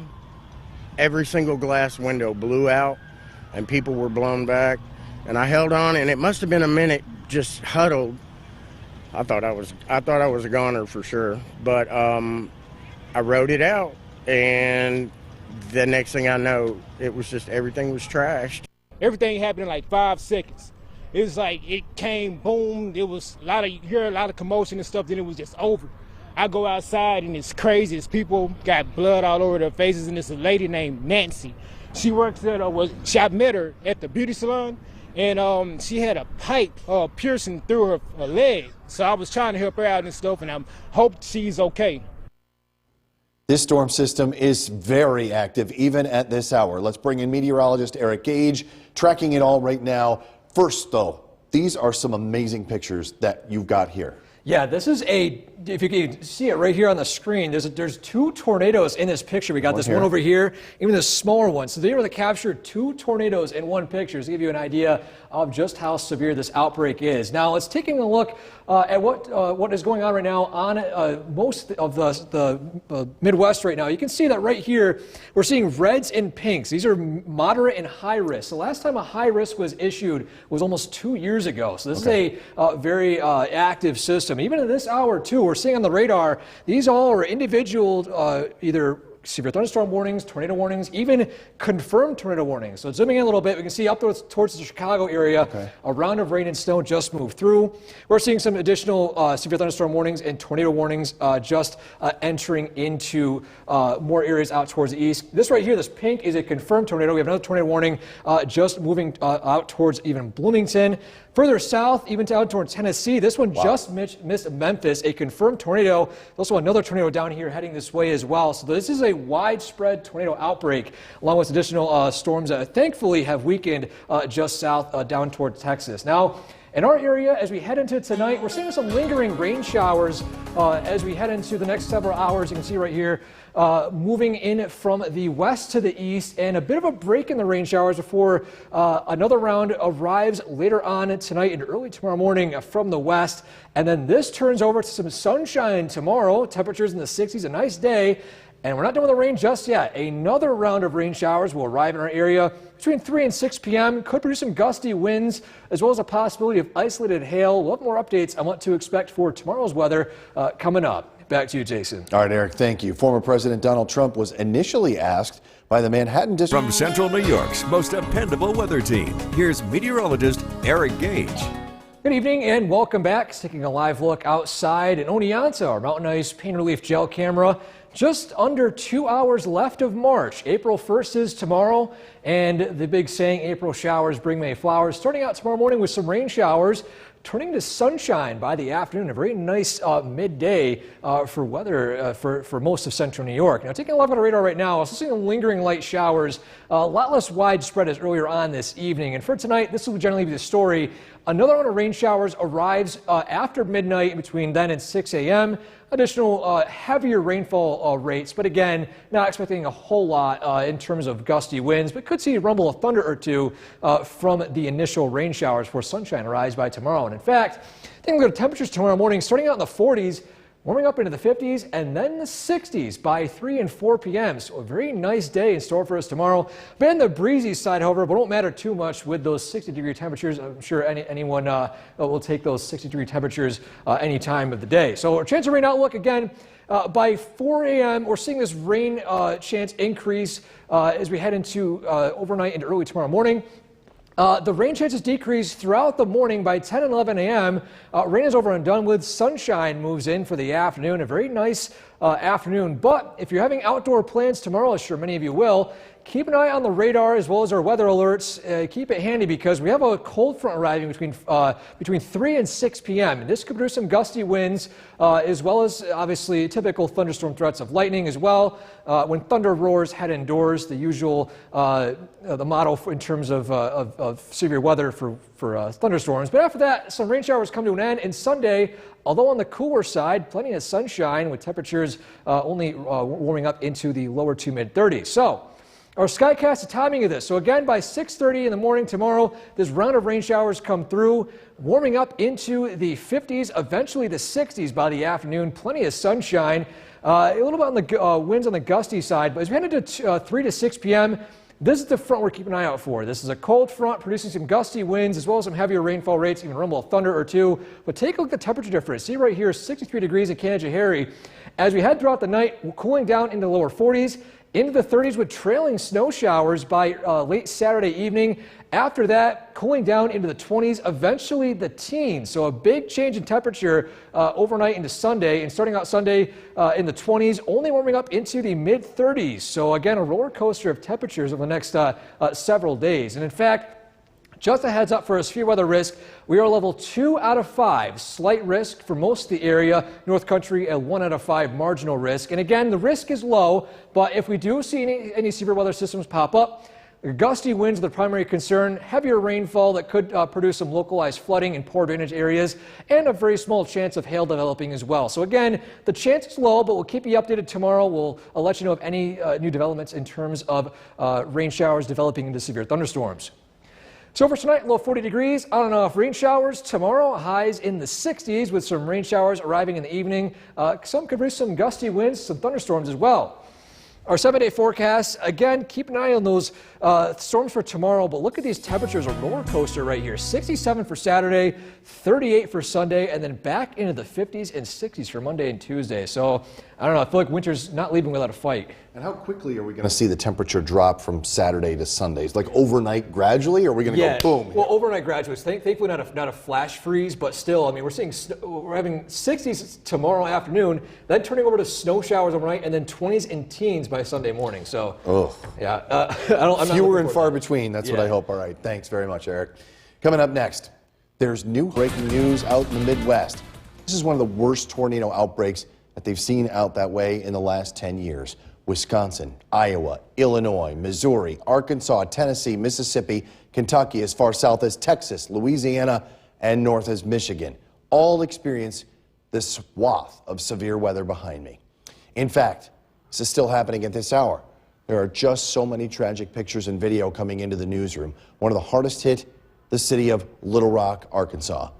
Every single glass window blew out and people were blown back, and I held on, and it must have been a minute just huddled. I thought I was a goner for sure, but I rode it out, and the next thing I know, it was just everything was trashed. Everything happened in like 5 seconds. It was like it came, boom. It was you hear a lot of commotion and stuff. Then it was just over. I go outside and it's crazy. It's people got blood all over their faces, and it's a lady named Nancy. She works at I met her at the beauty salon, and she had a pipe piercing through her leg. So I was trying to help her out and stuff, and I hope she's okay. This storm system is very active even at this hour. Let's bring in meteorologist Eric Gage, tracking it all right now. First, though, these are some amazing pictures that you've got here. Yeah, this is if you can see it right here on the screen, there's 2 tornadoes in this picture. We got this one over here, even this smaller one. So they were able to capture 2 tornadoes in one picture to give you an idea of just how severe this outbreak is. Now, let's taking a look at what is going on right now on most of the Midwest right now. You can see that right here, we're seeing reds and pinks. These are moderate and high risk. The last time a high risk was issued was almost 2 years ago. So this is a very active system. Even in this hour, too, we're seeing on the radar, these all are individual either severe thunderstorm warnings, tornado warnings, even confirmed tornado warnings. So zooming in a little bit, we can see up towards the Chicago area, a round of rain and snow just moved through. We're seeing some additional severe thunderstorm warnings and tornado warnings just entering into more areas out towards the east. This right here, this pink, is a confirmed tornado. We have another tornado warning just moving out towards even Bloomington. Further south, even down towards Tennessee, this one just missed Memphis, a confirmed tornado. There's also another tornado down here heading this way as well. So this is a widespread tornado outbreak, along with additional storms that thankfully have weakened just south down towards Texas. Now, In our area, as we head into tonight, we're seeing some lingering rain showers as we head into the next several hours. You can see right here, moving in from the west to the east, and a bit of a break in the rain showers before another round arrives later on tonight and early tomorrow morning from the west. And then this turns over to some sunshine tomorrow. Temperatures in the 60s, a nice day. And we're not done with the rain just yet. Another round of rain showers will arrive in our area between 3 and 6 p.m. Could produce some gusty winds, as well as a possibility of isolated hail. We'll have more updates on what to expect for tomorrow's weather coming up. Back to you, Jason. All right, Eric, thank you. Former President Donald Trump was initially asked by the Manhattan District. From Central New York's most dependable weather team, here's meteorologist Eric Gage. Good evening and welcome back. Taking a live look outside in Oneonta, our Mountain Ice Pain Relief Gel camera. Just under 2 hours left of March. April 1st is tomorrow, and the big saying, April showers bring May flowers. Starting out tomorrow morning with some rain showers, turning to sunshine by the afternoon. A very nice midday for weather for most of central New York. Now, taking a look at the radar right now, also seeing lingering light showers, a lot less widespread as earlier on this evening. And for tonight, this will generally be the story. Another round of rain showers arrives after midnight, between then and 6 a.m. Additional heavier rainfall rates, but again, not expecting a whole lot in terms of gusty winds, but could see a rumble of thunder or two from the initial rain showers before sunshine arrives by tomorrow. And in fact, taking a look at temperatures tomorrow morning, starting out in the 40s, warming up into the 50s and then the 60s by 3 and 4 p.m. So a very nice day in store for us tomorrow. Been the breezy side, however, but won't matter too much with those 60-degree temperatures. I'm sure anyone will take those 60-degree temperatures any time of the day. So our chance of rain outlook again. By 4 a.m., we're seeing this rain chance increase as we head into overnight and early tomorrow morning. The rain chances decrease throughout the morning. By 10 and 11 a.m. Rain is over and done with. Sunshine moves in for the afternoon. A very nice afternoon. But if you're having outdoor plans tomorrow, as sure many of you will, keep an eye on the radar as well as our weather alerts. Keep it handy because we have a cold front arriving between 3 and 6 p.m. And this could produce some gusty winds as well as obviously typical thunderstorm threats of lightning as well. When thunder roars, head indoors, the usual the motto in terms of severe weather for thunderstorms. But after that, some rain showers come to an end. And Sunday, although on the cooler side, plenty of sunshine with temperatures only warming up into the lower to mid-30s. So our Skycast, the timing of this. So again, by 6:30 in the morning tomorrow, this round of rain showers come through, warming up into the 50s, eventually the 60s by the afternoon. Plenty of sunshine. A little bit on the winds on the gusty side, but as we head into 3 to 6 p.m., this is the front we're keeping an eye out for. This is a cold front producing some gusty winds as well as some heavier rainfall rates, even rumble of thunder or two. But take a look at the temperature difference. See right here, 63 degrees at Canajoharie. As we head throughout the night, we're cooling down into the lower 40s, into the 30s with trailing snow showers by late Saturday evening. After that, cooling down into the 20s, eventually the teens. So a big change in temperature overnight into Sunday, and starting out Sunday in the 20s, only warming up into the mid-30s. So again, a roller coaster of temperatures over the next several days. And in fact, just a heads up for a severe weather risk, we are level 2 out of 5, slight risk for most of the area. North Country a 1 out of 5 marginal risk. And again, the risk is low, but if we do see any severe weather systems pop up, gusty winds are the primary concern, heavier rainfall that could produce some localized flooding in poor drainage areas, and a very small chance of hail developing as well. So again, the chance is low, but we'll keep you updated tomorrow. I'll let you know of any new developments in terms of rain showers developing into severe thunderstorms. So for tonight, low 40 degrees, on and off rain showers. Tomorrow, highs in the 60s with some rain showers arriving in the evening. Some could produce some gusty winds, some thunderstorms as well. Our 7-day forecast, again, keep an eye on those storms for tomorrow, but look at these temperatures, a roller coaster right here. 67 for Saturday, 38 for Sunday, and then back into the 50s and 60s for Monday and Tuesday. So, I don't know, I feel like winter's not leaving without a fight. And how quickly are we going to see the temperature drop from Saturday to Sundays? Like overnight gradually, or are we going to go boom? Well, overnight gradually. Thankfully not a flash freeze, but still, I mean, we're having 60s tomorrow afternoon, then turning over to snow showers overnight, and then 20s and teens by Sunday morning. So, yeah, I'm fewer and far between. That's what I hope. All right, thanks very much, Eric. Coming up next, there's new breaking news out in the Midwest. This is one of the worst tornado outbreaks that they've seen out that way in the last 10 years. Wisconsin, Iowa, Illinois, Missouri, Arkansas, Tennessee, Mississippi, Kentucky, as far south as Texas, Louisiana, and north as Michigan all experience this swath of severe weather behind me. In fact, this is still happening at this hour. There are just so many tragic pictures and video coming into the newsroom. One of the hardest hit, the city of Little Rock, Arkansas.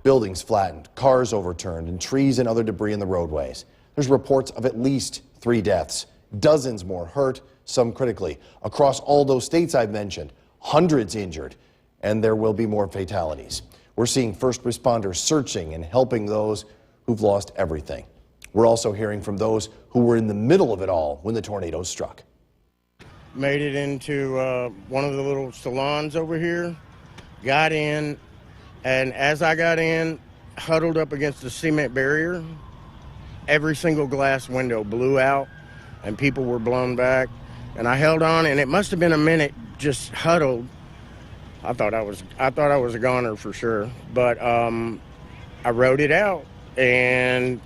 Buildings flattened, cars overturned, and trees and other debris in the roadways. There's reports of at least 3 deaths, dozens more hurt, some critically. Across all those states I've mentioned, hundreds injured, and there will be more fatalities. We're seeing first responders searching and helping those who've lost everything. We're also hearing from those who were in the middle of it all when the tornado struck. Made it into one of the little salons over here, got in, and as I got in, huddled up against the cement barrier. Every single glass window blew out and people were blown back. And I held on, and it must have been a minute just huddled. I thought I was a goner for sure, but I rode it out, and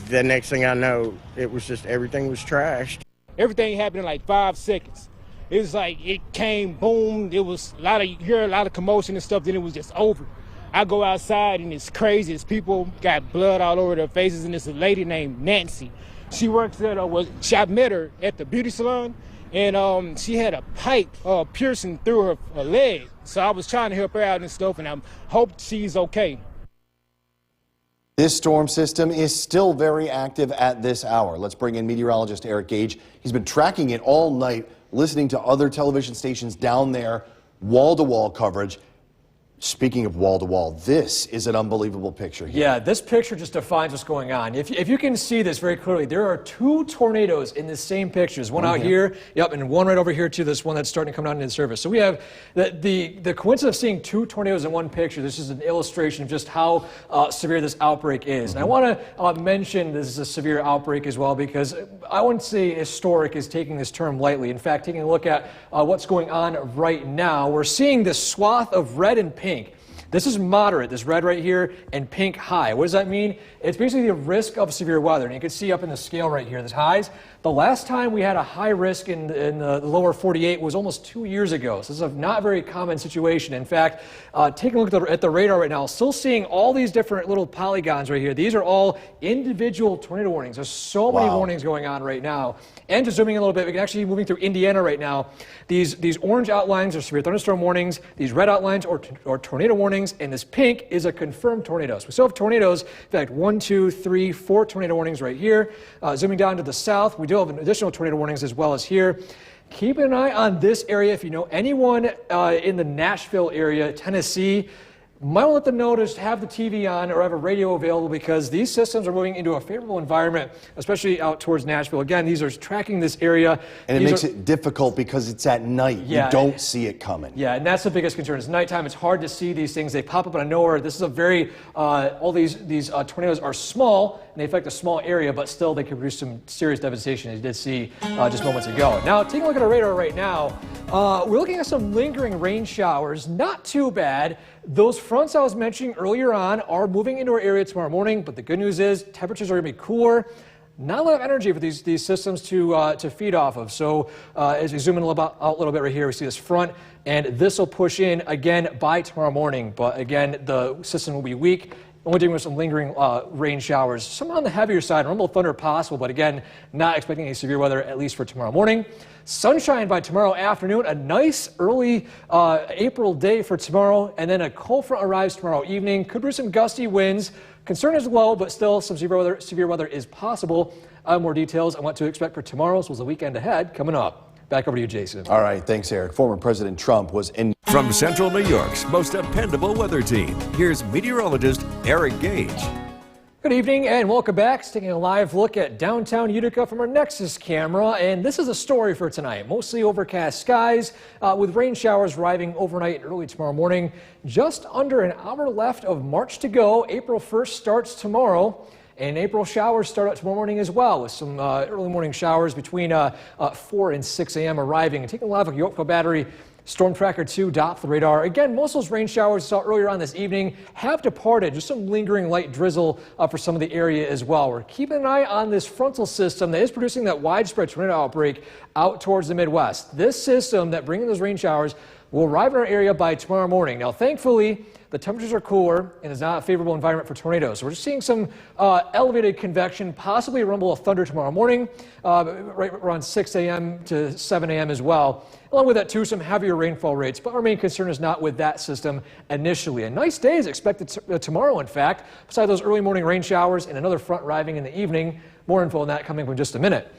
the next thing I know, it was just everything was trashed. Everything happened in like 5 seconds. It was like it came, boom. It was you hear a lot of commotion and stuff. Then it was just over. I go outside and it's crazy. It's people got blood all over their faces, and it's a lady named Nancy. She works at I met her at the beauty salon, and she had a pipe piercing through her leg. So I was trying to help her out and stuff, and I hope she's okay. This storm system is still very active at this hour. Let's bring in meteorologist Eric Gage. He's been tracking it all night, listening to other television stations down there, wall-to-wall coverage. Speaking of wall-to-wall, this is an unbelievable picture here. Yeah, this picture just defines what's going on. If you can see this very clearly, there are 2 tornadoes in the same pictures. One out here, yep, and one right over here too, this one that's starting to come down into the surface. So we have the coincidence of seeing 2 tornadoes in one picture. This is an illustration of just how severe this outbreak is. And I want to mention this is a severe outbreak as well, because I wouldn't say historic is taking this term lightly. In fact, taking a look at what's going on right now, we're seeing this swath of red and pink. This is moderate, this red right here, and pink high. What does that mean? It's basically the risk of severe weather. And you can see up in the scale right here, this highs. The last time we had a high risk in the lower 48 was almost 2 years ago. So this is a not very common situation. In fact, taking a look at the radar right now, still seeing all these different little polygons right here. These are all individual tornado warnings. There's so many warnings going on right now. And just zooming in a little bit, we can actually be moving through Indiana right now. These orange outlines are severe thunderstorm warnings. These red outlines are tornado warnings. And this pink is a confirmed tornado. So we still have tornadoes. In fact, 1, 2, 3, 4 tornado warnings right here. Zooming down to the south, we do have additional tornado warnings as well as here. Keep an eye on this area. If you know anyone in the Nashville area, Tennessee, might want to let them know to just have the TV on or have a radio available, because these systems are moving into a favorable environment, especially out towards Nashville. Again, these are tracking this area. And it makes it difficult because it's at night. Yeah, you don't see it coming. Yeah, and that's the biggest concern. It's nighttime. It's hard to see these things. They pop up out of nowhere. This is a very, all these tornadoes are small, and they affect a small area, but still they can produce some serious devastation, as you did see just moments ago. Now, taking a look at our radar right now, we're looking at some lingering rain showers. Not too bad. Those fronts I was mentioning earlier on are moving into our area tomorrow morning, but the good news is temperatures are going to be cooler. Not a lot of energy for these systems to feed off of. So as we zoom in out a little bit right here, we see this front, and this will push in again by tomorrow morning. But again, the system will be weak. Only dealing with some lingering rain showers. Some on the heavier side, rumble thunder possible, but again, not expecting any severe weather, at least for tomorrow morning. Sunshine by tomorrow afternoon, a nice early April day for tomorrow, and then a cold front arrives tomorrow evening. Could bring some gusty winds. Concern is low, but still some severe weather is possible. More details on what to expect for tomorrow, as well as the weekend ahead coming up. Back over to you, Jason. All right, thanks, Eric. Former President Trump was in. From Central New York's most dependable weather team, here's meteorologist Eric Gage. Good evening and welcome back. Taking a live look at downtown Utica from our Nexus camera, and this is a story for tonight. Mostly overcast skies with rain showers arriving overnight and early tomorrow morning. Just under an hour left of March to go. April 1st starts tomorrow. And April showers start out tomorrow morning as well, with some early morning showers between 4 and 6 a.m. arriving. And taking a live look at Yorkville Battery, Storm Tracker 2 dots the radar. Again, most of those rain showers we saw earlier on this evening have departed. Just some lingering light drizzle for some of the area as well. We're keeping an eye on this frontal system that is producing that widespread tornado outbreak out towards the Midwest. This system that bringing those rain showers will arrive in our area by tomorrow morning. Now, thankfully, the temperatures are cooler and it's not a favorable environment for tornadoes. So we're just seeing some elevated convection, possibly a rumble of thunder tomorrow morning, right around 6 a.m. to 7 a.m. as well. Along with that, too, some heavier rainfall rates. But our main concern is not with that system initially. A nice day is expected tomorrow, in fact, besides those early morning rain showers and another front arriving in the evening. More info on that coming in just a minute.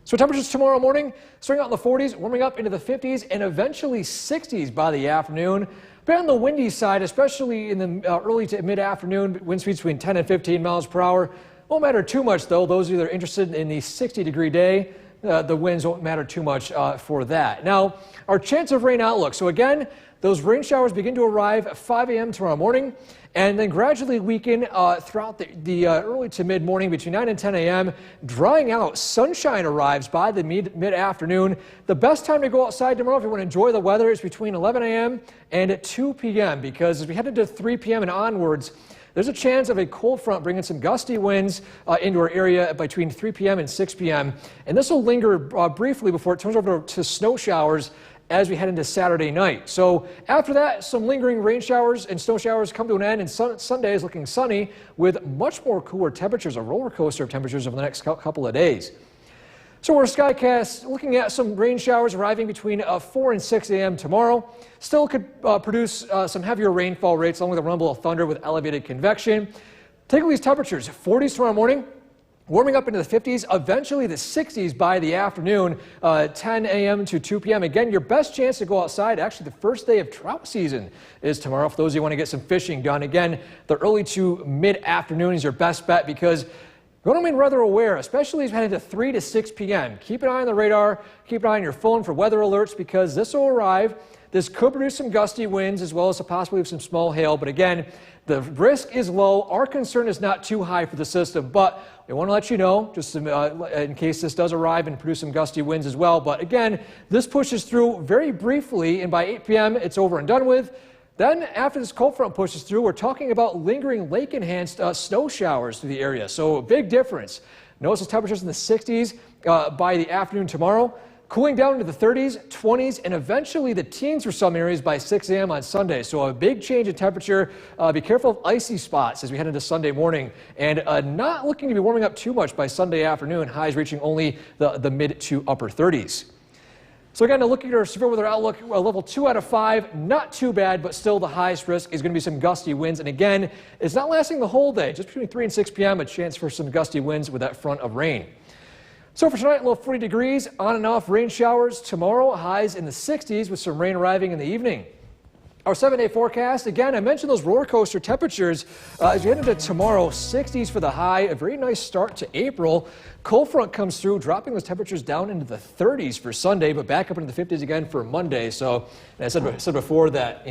So temperatures tomorrow morning, starting out in the 40s, warming up into the 50s, and eventually 60s by the afternoon. But on the windy side, especially in the early to mid-afternoon, wind speeds between 10 and 15 miles per hour. Won't matter too much, though. Those of you that are interested in the 60-degree day, the winds won't matter too much for that. Now, our chance of rain outlook. So again, those rain showers begin to arrive at 5 a.m. tomorrow morning and then gradually weaken throughout the early to mid-morning between 9 and 10 a.m. Drying out, sunshine arrives by the mid-afternoon. The best time to go outside tomorrow if you want to enjoy the weather is between 11 a.m. and 2 p.m. because as we head into 3 p.m. and onwards, there's a chance of a cold front bringing some gusty winds into our area between 3 p.m. and 6 p.m. And this will linger briefly before it turns over to snow showers as we head into Saturday night. So after that, some lingering rain showers and snow showers come to an end, and Sunday is looking sunny with much more cooler temperatures, a roller coaster of temperatures over the next couple of days. So we're Skycast looking at some rain showers arriving between 4 and 6 a.m. tomorrow. Still could produce some heavier rainfall rates along with a rumble of thunder with elevated convection. Take a look at these temperatures. 40s tomorrow morning, warming up into the 50s, eventually the 60s by the afternoon, 10 a.m. to 2 p.m. Again, your best chance to go outside, actually the first day of trout season is tomorrow. For those of you who want to get some fishing done, again, the early to mid-afternoon is your best bet because you want to remain weather aware, especially as we head into 3 to 6 p.m. Keep an eye on the radar, keep an eye on your phone for weather alerts because this will arrive. This could produce some gusty winds as well as possibly some small hail. But again, the risk is low. Our concern is not too high for the system, but we want to let you know just in case this does arrive and produce some gusty winds as well. But again, this pushes through very briefly, and by 8 p.m. it's over and done with. Then after this cold front pushes through, we're talking about lingering lake-enhanced snow showers through the area. So a big difference. Notice the temperatures in the 60s by the afternoon tomorrow, cooling down into the 30s, 20s, and eventually the teens for some areas by 6 a.m. on Sunday. So a big change in temperature. Be careful of icy spots as we head into Sunday morning. And not looking to be warming up too much by Sunday afternoon, highs reaching only the mid to upper 30s. So again, looking at our severe weather outlook, level 2 out of 5, not too bad, but still the highest risk is going to be some gusty winds. And again, it's not lasting the whole day. Just between 3 and 6 p.m., a chance for some gusty winds with that front of rain. So for tonight, low 40 degrees, on and off rain showers. Tomorrow, highs in the 60s with some rain arriving in the evening. Our 7-day forecast, again, I mentioned those roller coaster temperatures. As we head into tomorrow, 60s for the high, a very nice start to April. Cold front comes through, dropping those temperatures down into the 30s for Sunday, but back up into the 50s again for Monday. So, and I said before that,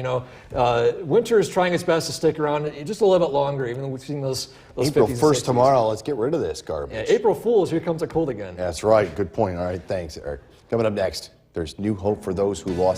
winter is trying its best to stick around just a little bit longer, even though we've seen those April 50s 1st tomorrow. Let's get rid of this garbage. Yeah, April Fools, here comes the cold again. That's right. Good point. All right, thanks, Eric. Coming up next, there's new hope for those who lost